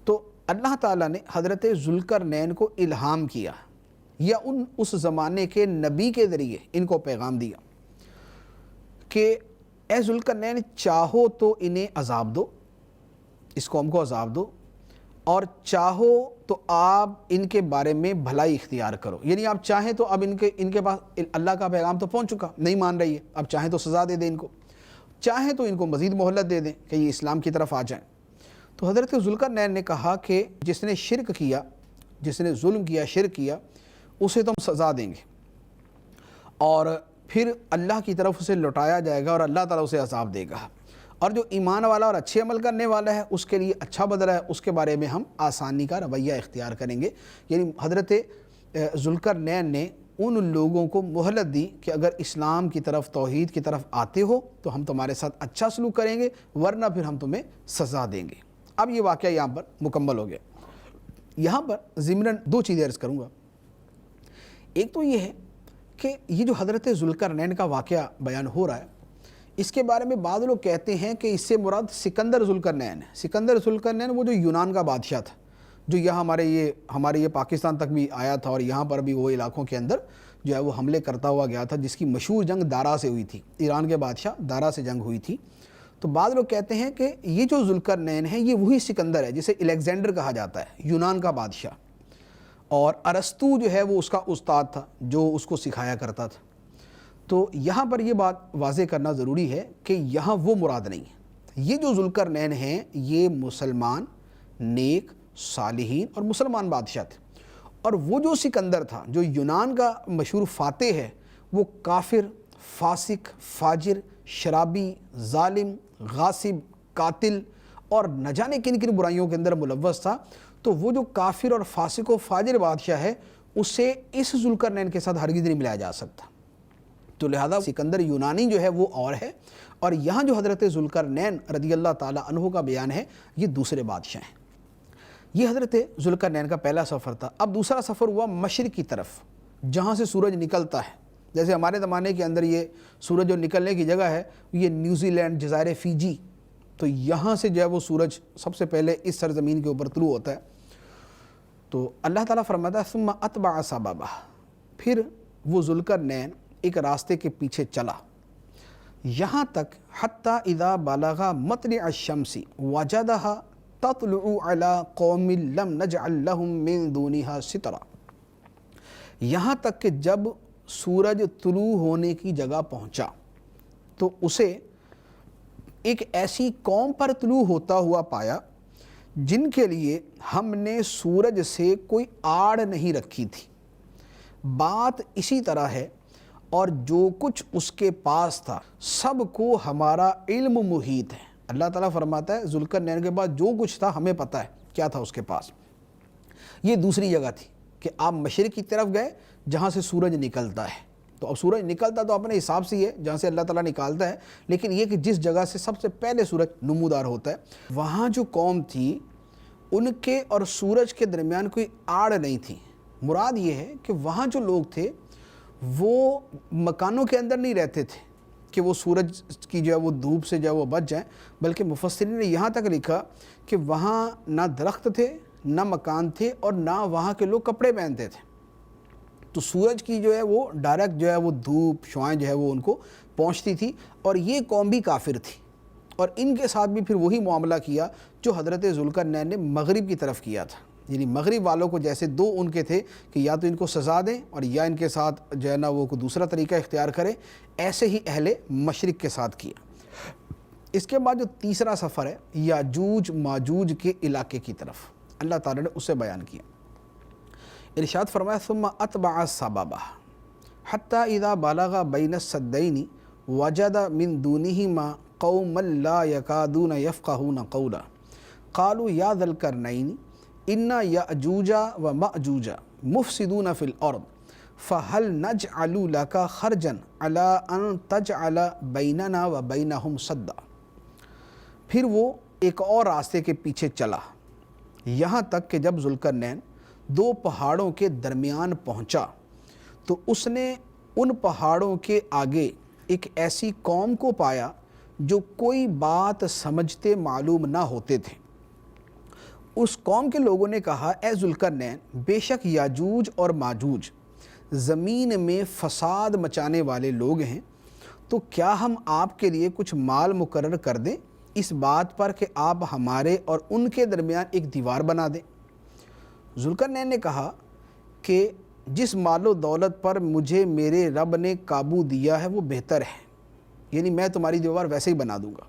تو اللہ تعالیٰ نے حضرت ذوالقرنین کو الہام کیا یا اس زمانے کے نبی کے ذریعے ان کو پیغام دیا کہ اے ذوالقرنین چاہو تو انہیں عذاب دو, اس قوم کو عذاب دو, اور چاہو تو آپ ان کے بارے میں بھلائی اختیار کرو. یعنی آپ چاہیں تو اب ان کے پاس اللہ کا پیغام تو پہنچ چکا, نہیں مان رہی ہے, اب چاہیں تو سزا دے دیں ان کو. چاہیں تو ان کو مزید مہلت دے دیں کہ یہ اسلام کی طرف آ جائیں۔ تو حضرت ذوالقرنین نے کہا کہ جس نے شرک کیا، جس نے ظلم کیا، شرک کیا، اسے تو ہم سزا دیں گے، اور پھر اللہ کی طرف اسے لوٹایا جائے گا اور اللہ تعالیٰ اسے عذاب دے گا، اور جو ایمان والا اور اچھے عمل کرنے والا ہے اس کے لیے اچھا بدلہ ہے، اس کے بارے میں ہم آسانی کا رویہ اختیار کریں گے۔ یعنی حضرت ذوالقرنین نے ان لوگوں کو مہلت دی کہ اگر اسلام کی طرف، توحید کی طرف آتے ہو تو ہم تمہارے ساتھ اچھا سلوک کریں گے، ورنہ پھر ہم تمہیں سزا دیں گے۔ اب یہ واقعہ یہاں پر مکمل ہو گیا۔ یہاں پر ضمناً دو چیزیں عرض کروں گا۔ ایک تو یہ ہے کہ یہ جو حضرت ذوالقرنین کا واقعہ بیان ہو رہا ہے، اس کے بارے میں بعض لوگ کہتے ہیں کہ اس سے مراد سکندر ذوالقرنین ہے۔ سکندر ذوالقرنین وہ جو یونان کا بادشاہ تھا، جو یہاں ہمارے یہ پاکستان تک بھی آیا تھا، اور یہاں پر بھی وہ علاقوں کے اندر جو ہے وہ حملے کرتا ہوا گیا تھا، جس کی مشہور جنگ دارا سے ہوئی تھی۔ ایران کے بادشاہ دارا سے جنگ ہوئی تھی۔ تو بعض لوگ کہتے ہیں کہ یہ جو ذوالقرنین ہے یہ وہی سکندر ہے جسے الیگزینڈر کہا جاتا ہے، یونان کا بادشاہ، اور ارسطو جو ہے وہ اس کا استاد تھا جو اس کو سکھایا کرتا تھا۔ تو یہاں پر یہ بات واضح کرنا ضروری ہے کہ یہاں وہ مراد نہیں ہے۔ یہ جو ذوالقرنین ہیں یہ مسلمان، نیک، صالحین اور مسلمان بادشاہ تھے، اور وہ جو سکندر تھا، جو یونان کا مشہور فاتح ہے، وہ کافر، فاسق، فاجر، شرابی، ظالم، غاصب، قاتل اور نہ جانے کن کن برائیوں کے اندر ملوث تھا۔ تو وہ جو کافر اور فاسق و فاجر بادشاہ ہے، اسے اس ذوالقرنین کے ساتھ ہرگز نہیں ملایا جا سکتا۔ تو لہذا سکندر یونانی جو ہے وہ اور ہے، اور یہاں جو حضرت ذوالقرنین رضی اللہ تعالیٰ عنہ کا بیان ہے یہ دوسرے بادشاہ ہیں۔ یہ حضرت ذوالقرنین کا پہلا سفر تھا۔ اب دوسرا سفر ہوا مشرق کی طرف، جہاں سے سورج نکلتا ہے۔ جیسے ہمارے زمانے کے اندر یہ سورج جو نکلنے کی جگہ ہے یہ نیوزی لینڈ، جزائر فیجی، تو یہاں سے جو ہے وہ سورج سب سے پہلے اس سرزمین کے اوپر طلوع ہوتا ہے۔ تو اللہ تعالیٰ فرماتا ہے ثم اتبع سببا، پھر وہ ذوالقرنین ایک راستے کے پیچھے چلا، یہاں تک حتی اذا بلغ مطلع الشمس وجدها تطلع على قوم لم نجعل لهم من دونها سترا، یہاں تک کہ جب سورج طلوع ہونے کی جگہ پہنچا تو اسے ایک ایسی قوم پر طلوع ہوتا ہوا پایا جن کے لیے ہم نے سورج سے کوئی آڑ نہیں رکھی تھی۔ بات اسی طرح ہے، اور جو کچھ اس کے پاس تھا سب کو ہمارا علم محیط ہے۔ اللہ تعالیٰ فرماتا ہے ذوالقرنین کے پاس جو کچھ تھا ہمیں پتہ ہے کیا تھا اس کے پاس۔ یہ دوسری جگہ تھی کہ آپ مشرق کی طرف گئے جہاں سے سورج نکلتا ہے، تو اب سورج نکلتا تو اپنے حساب سے ہے جہاں سے اللہ تعالیٰ نکالتا ہے، لیکن یہ کہ جس جگہ سے سب سے پہلے سورج نمودار ہوتا ہے، وہاں جو قوم تھی ان کے اور سورج کے درمیان کوئی آڑ نہیں تھی۔ مراد یہ ہے کہ وہاں جو لوگ تھے وہ مکانوں کے اندر نہیں رہتے تھے کہ وہ سورج کی جو ہے وہ دھوپ سے جو ہے وہ بچ جائیں، بلکہ مفسرین نے یہاں تک لکھا کہ وہاں نہ درخت تھے، نہ مکان تھے، اور نہ وہاں کے لوگ کپڑے پہنتے تھے۔ تو سورج کی جو ہے وہ ڈائریکٹ جو ہے وہ دھوپ شعاعیں جو ہے وہ ان کو پہنچتی تھی، اور یہ قوم بھی کافر تھی، اور ان کے ساتھ بھی پھر وہی معاملہ کیا جو حضرت ذوالقرنین نے مغرب کی طرف کیا تھا۔ یعنی مغرب والوں کو جیسے دو ان کے تھے کہ یا تو ان کو سزا دیں اور یا ان کے ساتھ جو ہے نا وہ کوئی دوسرا طریقہ اختیار کرے، ایسے ہی اہل مشرق کے ساتھ کیا۔ اس کے بعد جو تیسرا سفر ہے یاجوج ماجوج کے علاقے کی طرف، اللہ تعالیٰ نے اسے بیان کیا۔ ارشاد فرمایا ثم اتبع سببا حتی اذا بلغ بین السدین وجد من دونہما قوما لا یکادون یفقہون قولا قالوا یا ذا القرنین ان یأجوج و مأجوج مفسدون فی الارض فہل نجعل لک خرجا علی ان تجعل بیننا و بینہم سدا۔ پھر وہ ایک اور راستے کے پیچھے چلا، یہاں تک کہ جب ذوالقرنین دو پہاڑوں کے درمیان پہنچا تو اس نے ان پہاڑوں کے آگے ایک ایسی قوم کو پایا جو کوئی بات سمجھتے معلوم نہ ہوتے تھے۔ اس قوم کے لوگوں نے کہا اے ذوالقرنین، بے شک یاجوج اور ماجوج زمین میں فساد مچانے والے لوگ ہیں، تو کیا ہم آپ کے لیے کچھ مال مقرر کر دیں اس بات پر کہ آپ ہمارے اور ان کے درمیان ایک دیوار بنا دیں۔ ذوالقرنین نے کہا کہ جس مال و دولت پر مجھے میرے رب نے قابو دیا ہے وہ بہتر ہے، یعنی میں تمہاری دیوار ویسے ہی بنا دوں گا،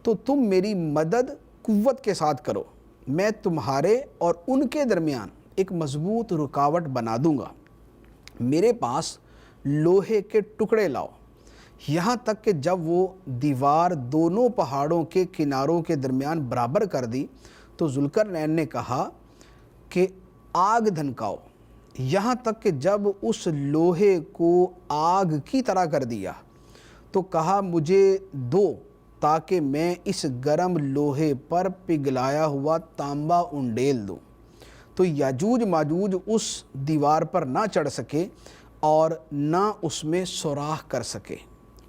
تو تم میری مدد قوت کے ساتھ کرو، میں تمہارے اور ان کے درمیان ایک مضبوط رکاوٹ بنا دوں گا۔ میرے پاس لوہے کے ٹکڑے لاؤ، یہاں تک کہ جب وہ دیوار دونوں پہاڑوں کے کناروں کے درمیان برابر کر دی تو ذوالقرنین نے کہا کہ آگ دھنکاؤ، یہاں تک کہ جب اس لوہے کو آگ کی طرح کر دیا تو کہا مجھے دو تاکہ میں اس گرم لوہے پر پگھلایا ہوا تانبا انڈیل دوں۔ تو یاجوج ماجوج اس دیوار پر نہ چڑھ سکے اور نہ اس میں سوراخ کر سکے۔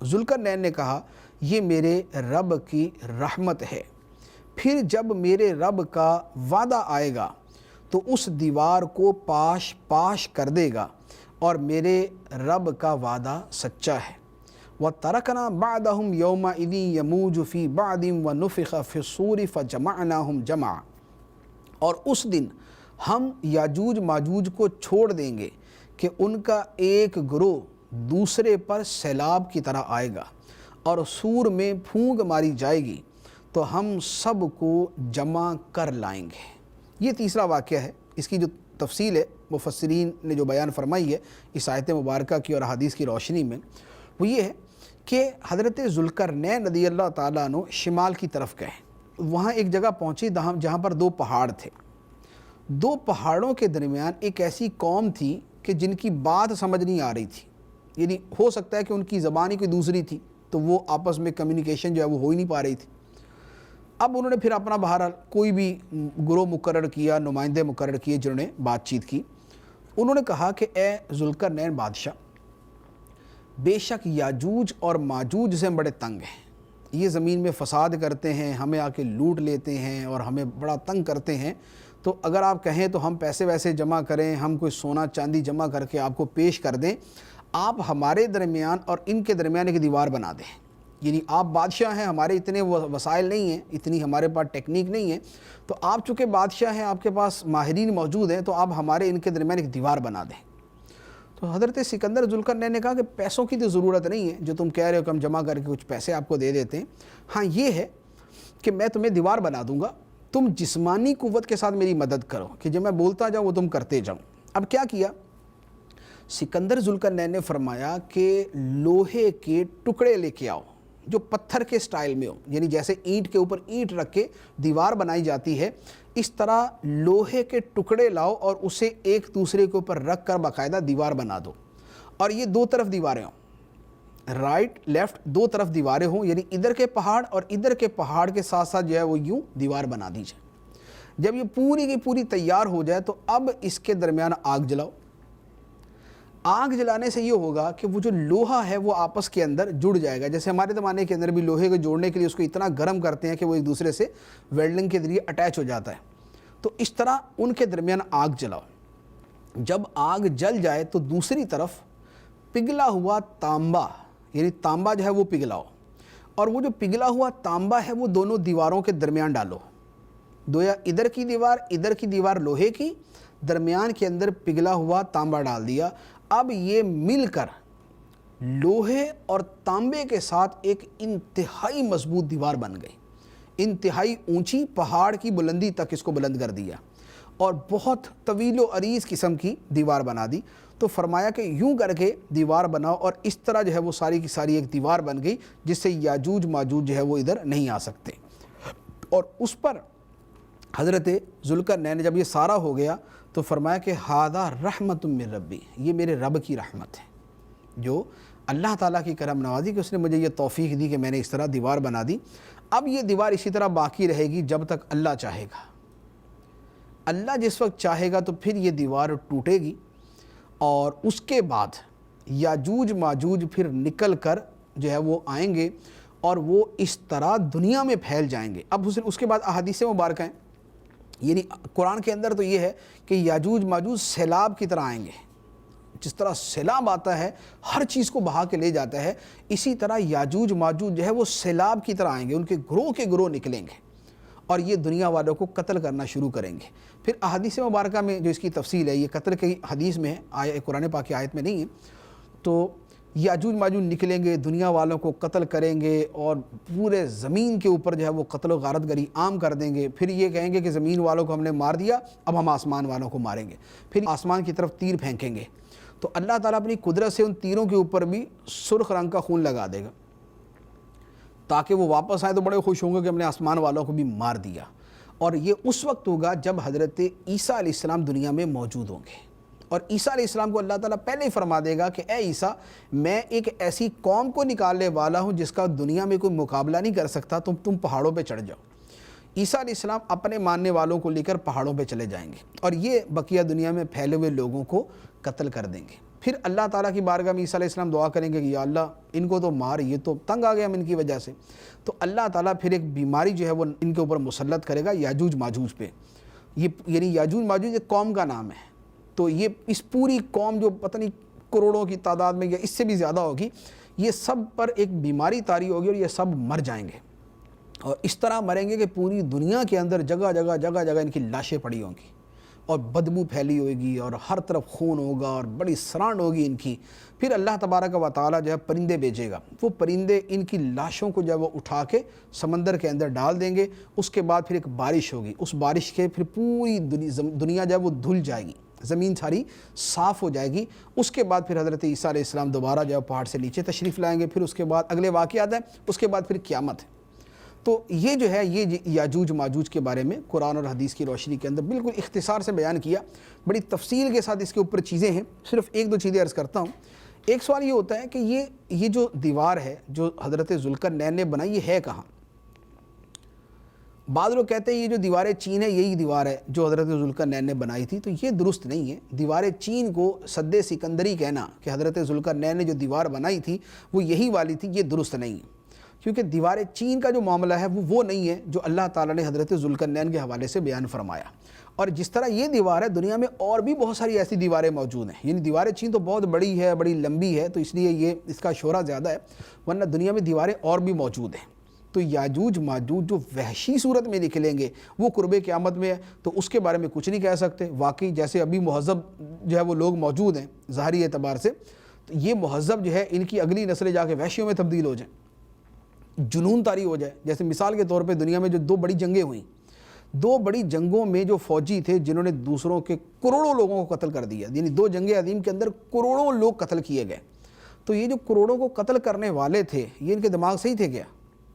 ذوالقرنین نے کہا یہ میرے رب کی رحمت ہے، پھر جب میرے رب کا وعدہ آئے گا تو اس دیوار کو پاش پاش کر دے گا، اور میرے رب کا وعدہ سچا ہے۔ وَتَرَكْنَا بَعْدَهُمْ يَوْمَئِذٍ يَمُوجُ فِي بَعْضٍ وَنُفِخَ فِي الصُّورِ فَجَمَعْنَاهُمْ جَمْعًا، اور اس دن ہم یاجوج ماجوج کو چھوڑ دیں گے کہ ان کا ایک گروہ دوسرے پر سیلاب کی طرح آئے گا، اور سور میں پھونک ماری جائے گی تو ہم سب کو جمع کر لائیں گے۔ یہ تیسرا واقعہ ہے۔ اس کی جو تفصیل ہے مفسرین نے جو بیان فرمائی ہے اس آیت مبارکہ کی اور حدیث کی روشنی میں، وہ یہ ہے کہ حضرت ذوالقرنین رضی اللہ تعالیٰ عنہ شمال کی طرف گئے، وہاں ایک جگہ پہنچے جہاں پر دو پہاڑ تھے۔ دو پہاڑوں کے درمیان ایک ایسی قوم تھی کہ جن کی بات سمجھ نہیں آ رہی تھی، یعنی ہو سکتا ہے کہ ان کی زبان ہی کوئی دوسری تھی تو وہ آپس میں کمیونیکیشن جو ہے وہ ہو ہی نہیں پا رہی تھی۔ اب انہوں نے پھر اپنا بہرحال کوئی بھی گروہ مقرر کیا، نمائندے مقرر کیے جنہوں نے بات چیت کی۔ انہوں نے کہا کہ اے ذوالقرنین بادشاہ، بے شک یاجوج اور ماجوج سے ہم بڑے تنگ ہیں، یہ زمین میں فساد کرتے ہیں، ہمیں آ کے لوٹ لیتے ہیں اور ہمیں بڑا تنگ کرتے ہیں، تو اگر آپ کہیں تو ہم پیسے ویسے جمع کریں، ہم کوئی سونا چاندی جمع کر کے آپ کو پیش کر دیں، آپ ہمارے درمیان اور ان کے درمیان ایک دیوار بنا دیں۔ یعنی آپ بادشاہ ہیں، ہمارے اتنے وسائل نہیں ہیں، اتنی ہمارے پاس ٹیکنیک نہیں ہے، تو آپ چونکہ بادشاہ ہیں، آپ کے پاس ماہرین موجود ہیں، تو آپ ہمارے ان کے درمیان ایک دیوار بنا دیں۔ تو حضرت سکندر ذوالقرنین نے کہا کہ پیسوں کی تو ضرورت نہیں ہے، جو تم کہہ رہے ہو کہ ہم جمع کر کے کچھ پیسے آپ کو دے دیتے ہیں، ہاں یہ ہے کہ میں تمہیں دیوار بنا دوں گا، تم جسمانی قوت کے ساتھ میری مدد کرو کہ جب میں بولتا جاؤں وہ تم کرتے جاؤ۔ اب کیا کیا سکندر ذوالقرنین نے فرمایا کہ لوہے کے ٹکڑے لے کے آؤ جو پتھر کے سٹائل میں ہو، یعنی جیسے اینٹ کے اوپر اینٹ رکھ کے دیوار بنائی جاتی ہے اس طرح لوہے کے ٹکڑے لاؤ اور اسے ایک دوسرے کے اوپر رکھ کر باقاعدہ دیوار بنا دو، اور یہ دو طرف دیواریں ہوں، رائٹ لیفٹ دو طرف دیواریں ہوں، یعنی ادھر کے پہاڑ اور ادھر کے پہاڑ کے ساتھ ساتھ جو ہے وہ یوں دیوار بنا دی جائے۔ جب یہ پوری کی پوری تیار ہو جائے تو اب اس کے درمیان آگ جلاؤ۔ آگ جلانے سے یہ ہوگا کہ وہ جو لوہا ہے وہ آپس کے اندر جڑ جائے گا، جیسے ہمارے زمانے کے اندر بھی لوہے کو جوڑنے کے لیے اس کو اتنا گرم کرتے ہیں کہ وہ ایک دوسرے سے ویلڈنگ کے ذریعے اٹیچ ہو جاتا ہے، تو اس طرح ان کے درمیان آگ جلاؤ۔ جب آگ جل جائے تو دوسری طرف پگھلا ہوا تانبا، یعنی تانبا جو ہے وہ پگھلاؤ، اور وہ جو پگھلا ہوا تانبا ہے وہ دونوں دیواروں کے درمیان ڈالو، دویا ادھر کی دیوار لوہے کی، درمیان کے اندر پگھلا ہوا تانبا ڈال دیا۔ اب یہ مل کر لوہے اور تانبے کے ساتھ ایک انتہائی مضبوط دیوار بن گئی، انتہائی اونچی، پہاڑ کی بلندی تک اس کو بلند کر دیا اور بہت طویل و عریض قسم کی دیوار بنا دی۔ تو فرمایا کہ یوں کر کے دیوار بناؤ، اور اس طرح جو ہے وہ ساری کی ساری ایک دیوار بن گئی جس سے یاجوج ماجوج جو ہے وہ ادھر نہیں آ سکتے۔ اور اس پر حضرت ذوالقرنین جب یہ سارا ہو گیا تو فرمایا کہ ھذا رحمت من ربی، یہ میرے رب کی رحمت ہے، جو اللہ تعالیٰ کی کرم نوازی کہ اس نے مجھے یہ توفیق دی کہ میں نے اس طرح دیوار بنا دی۔ اب یہ دیوار اسی طرح باقی رہے گی جب تک اللہ چاہے گا، اللہ جس وقت چاہے گا تو پھر یہ دیوار ٹوٹے گی، اور اس کے بعد یاجوج ماجوج پھر نکل کر جو ہے وہ آئیں گے اور وہ اس طرح دنیا میں پھیل جائیں گے۔ اب اس کے بعد احادیث مبارکہ ہیں، یعنی قرآن کے اندر تو یہ ہے کہ یاجوج ماجوج سیلاب کی طرح آئیں گے، جس طرح سیلاب آتا ہے ہر چیز کو بہا کے لے جاتا ہے، اسی طرح یاجوج ماجوج جو ہے وہ سیلاب کی طرح آئیں گے، ان کے گروہ نکلیں گے اور یہ دنیا والوں کو قتل کرنا شروع کریں گے۔ پھر احادیث مبارکہ میں جو اس کی تفصیل ہے، یہ قتل کی حدیث میں ہے، قرآن پاک کی آیت میں نہیں ہے، تو یاجوج ماجوج نکلیں گے، دنیا والوں کو قتل کریں گے اور پورے زمین کے اوپر جو ہے وہ قتل و غارت گری عام کر دیں گے. پھر یہ کہیں گے کہ زمین والوں کو ہم نے مار دیا، اب ہم آسمان والوں کو ماریں گے. پھر آسمان کی طرف تیر پھینکیں گے تو اللہ تعالیٰ اپنی قدرت سے ان تیروں کے اوپر بھی سرخ رنگ کا خون لگا دے گا تاکہ وہ واپس آئے تو بڑے خوش ہوں گے کہ ہم نے آسمان والوں کو بھی مار دیا. اور یہ اس وقت ہوگا جب حضرت عیسیٰ علیہ السلام دنیا میں موجود ہوں گے. اور عیسیٰ علیہ السلام کو اللہ تعالیٰ پہلے ہی فرما دے گا کہ اے عیسیٰ، میں ایک ایسی قوم کو نکالنے والا ہوں جس کا دنیا میں کوئی مقابلہ نہیں کر سکتا، تم پہاڑوں پہ چڑھ جاؤ. عیسیٰ علیہ السلام اپنے ماننے والوں کو لے کر پہاڑوں پہ چلے جائیں گے اور یہ بقیہ دنیا میں پھیلے ہوئے لوگوں کو قتل کر دیں گے. پھر اللہ تعالیٰ کی بارگاہ میں عیسیٰ علیہ السلام دعا کریں گے کہ یا اللہ ان کو تو مار، یہ تو تنگ آ گیا ہم ان کی وجہ سے. تو اللہ تعالیٰ پھر ایک بیماری جو ہے وہ ان کے اوپر مسلط کرے گا یاجوج ماجوج پہ. یہ یعنی یاجوج ماجوج ایک قوم کا نام ہے. تو یہ اس پوری قوم جو پتہ نہیں کروڑوں کی تعداد میں یا اس سے بھی زیادہ ہوگی، یہ سب پر ایک بیماری طاری ہوگی اور یہ سب مر جائیں گے. اور اس طرح مریں گے کہ پوری دنیا کے اندر جگہ جگہ ان کی لاشیں پڑی ہوں گی اور بدبو پھیلی ہوگی اور ہر طرف خون ہوگا اور بڑی سرانڈ ہوگی ان کی. پھر اللہ تبارک و تعالیٰ جو ہے پرندے بھیجے گا، وہ پرندے ان کی لاشوں کو جو ہے وہ اٹھا کے سمندر کے اندر ڈال دیں گے. اس کے بعد پھر ایک بارش ہوگی، اس بارش کے پھر پوری دنیا جو ہے وہ دھل جائے گی، زمین ساری صاف ہو جائے گی. اس کے بعد پھر حضرت عیسیٰ علیہ السلام دوبارہ جو ہے پہاڑ سے نیچے تشریف لائیں گے. پھر اس کے بعد اگلے واقعات ہیں، اس کے بعد پھر قیامت ہے. تو یہ جو ہے یہ یاجوج ماجوج کے بارے میں قرآن اور حدیث کی روشنی کے اندر بالکل اختصار سے بیان کیا. بڑی تفصیل کے ساتھ اس کے اوپر چیزیں ہیں، صرف ایک دو چیزیں عرض کرتا ہوں. ایک سوال یہ ہوتا ہے کہ یہ جو دیوار ہے جو حضرت ذوالقرنین نے بنائی، یہ ہے کہاں؟ بعض لوگ کہتے ہیں یہ جو دیوار چین ہے یہی دیوار ہے جو حضرت ذوالقرنین نے بنائی تھی. تو یہ درست نہیں ہے. دیوار چین کو سد سکندری کہنا کہ حضرت ذوالقرنین نے جو دیوار بنائی تھی وہ یہی والی تھی، یہ درست نہیں ہے. کیونکہ دیوار چین کا جو معاملہ ہے وہ نہیں ہے جو اللہ تعالیٰ نے حضرت ذوالقرنین کے حوالے سے بیان فرمایا. اور جس طرح یہ دیوار ہے، دنیا میں اور بھی بہت ساری ایسی دیواریں موجود ہیں. یعنی دیوار چین تو بہت بڑی ہے، بڑی لمبی ہے، تو اس لیے یہ اس کا شہرہ زیادہ ہے، ورنہ دنیا میں دیواریں اور بھی موجود ہیں. تو یاجوج ماجوج جو وحشی صورت میں نکلیں گے وہ قرب قیامت میں ہے، تو اس کے بارے میں کچھ نہیں کہہ سکتے. واقعی جیسے ابھی مہذب جو ہے وہ لوگ موجود ہیں ظاہری اعتبار سے، تو یہ مہذب جو ہے ان کی اگلی نسلیں جا کے وحشیوں میں تبدیل ہو جائیں، جنون طاری ہو جائے. جیسے مثال کے طور پہ دنیا میں جو دو بڑی جنگیں ہوئیں، دو بڑی جنگوں میں جو فوجی تھے جنہوں نے دوسروں کے کروڑوں لوگوں کو قتل کر دیا، یعنی دو جنگ عظیم کے اندر کروڑوں لوگ قتل کیے گئے. تو یہ جو کروڑوں کو قتل کرنے والے تھے، یہ ان کے دماغ صحیح تھے کیا؟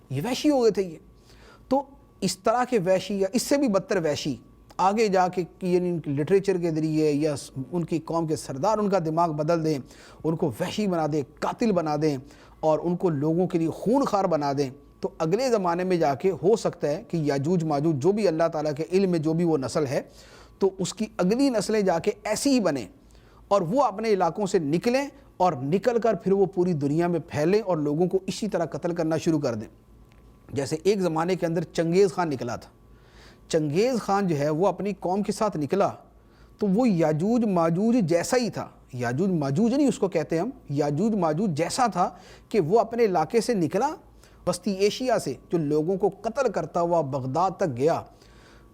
یہ وحشی ہو گئے تھے. یہ تو اس طرح کے وحشی یا اس سے بھی بدتر وحشی آگے جا کے یعنی لٹریچر کے ذریعے یا ان کی قوم کے سردار ان کا دماغ بدل دیں، ان کو وحشی بنا دیں، قاتل بنا دیں اور ان کو لوگوں کے لیے خون خوار بنا دیں، تو اگلے زمانے میں جا کے ہو سکتا ہے کہ یاجوج ماجوج جو بھی اللہ تعالیٰ کے علم میں جو بھی وہ نسل ہے، تو اس کی اگلی نسلیں جا کے ایسی ہی بنیں اور وہ اپنے علاقوں سے نکلیں اور نکل کر پھر وہ پوری دنیا میں پھیلیں اور لوگوں کو اسی طرح قتل کرنا شروع کر دیں. جیسے ایک زمانے کے اندر چنگیز خان نکلا تھا. چنگیز خان جو ہے وہ اپنی قوم کے ساتھ نکلا تو وہ یاجوج ماجوج جیسا ہی تھا. یاجوج ماجوج نہیں اس کو کہتے ہم، یاجوج ماجوج جیسا تھا کہ وہ اپنے علاقے سے نکلا، وسطی ایشیا سے جو لوگوں کو قتل کرتا ہوا بغداد تک گیا.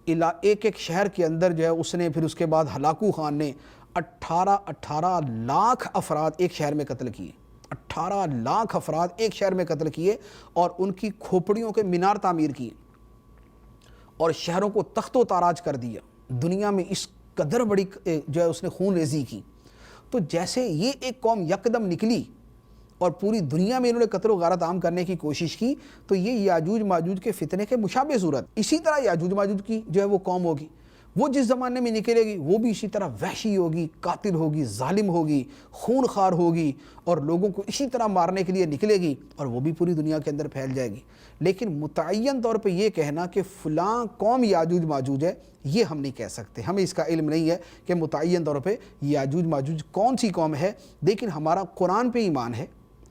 ایک شہر کے اندر جو ہے اس نے پھر اس کے بعد ہلاکو خان نے 18 لاکھ افراد ایک شہر میں قتل کیے. 18 لاکھ افراد ایک شہر میں قتل کیے اور ان کی کھوپڑیوں کے مینار تعمیر کیے اور شہروں کو تخت و تاراج کر دیا. دنیا میں اس قدر بڑی جو ہے اس نے خون ریزی کی. تو جیسے یہ ایک قوم یکدم نکلی اور پوری دنیا میں انہوں نے قتل و غارت عام کرنے کی کوشش کی، تو یہ یاجوج ماجوج کے فتنے کے مشابہ صورت. اسی طرح یاجوج ماجوج کی جو ہے وہ قوم ہوگی، وہ جس زمانے میں نکلے گی وہ بھی اسی طرح وحشی ہوگی، قاتل ہوگی، ظالم ہوگی، خون خوار ہوگی اور لوگوں کو اسی طرح مارنے کے لیے نکلے گی اور وہ بھی پوری دنیا کے اندر پھیل جائے گی. لیکن متعین طور پہ یہ کہنا کہ فلاں قوم یاجوج ماجوج ہے، یہ ہم نہیں کہہ سکتے. ہمیں اس کا علم نہیں ہے کہ متعین طور پہ یاجوج ماجوج کون سی قوم ہے. لیکن ہمارا قرآن پہ ایمان ہے،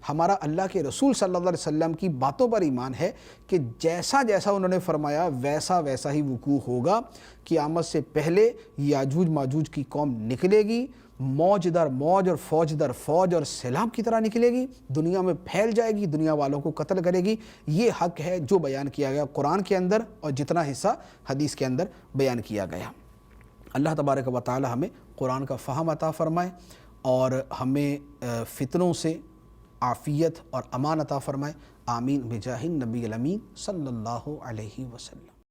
ہمارا اللہ کے رسول صلی اللہ علیہ وسلم کی باتوں پر ایمان ہے کہ جیسا جیسا انہوں نے فرمایا ویسا ویسا ہی وقوع ہوگا. قیامت سے پہلے یاجوج ماجوج کی قوم نکلے گی، موج در موج اور فوج در فوج اور سیلاب کی طرح نکلے گی، دنیا میں پھیل جائے گی، دنیا والوں کو قتل کرے گی. یہ حق ہے جو بیان کیا گیا قرآن کے اندر اور جتنا حصہ حدیث کے اندر بیان کیا گیا. اللہ تبارک و تعالی ہمیں قرآن کا فہم عطا فرمائے اور ہمیں فتنوں سے عافیت اور امان عطا فرمائے۔ آمین بجاہ النبی الامین صلی اللہ علیہ وسلم۔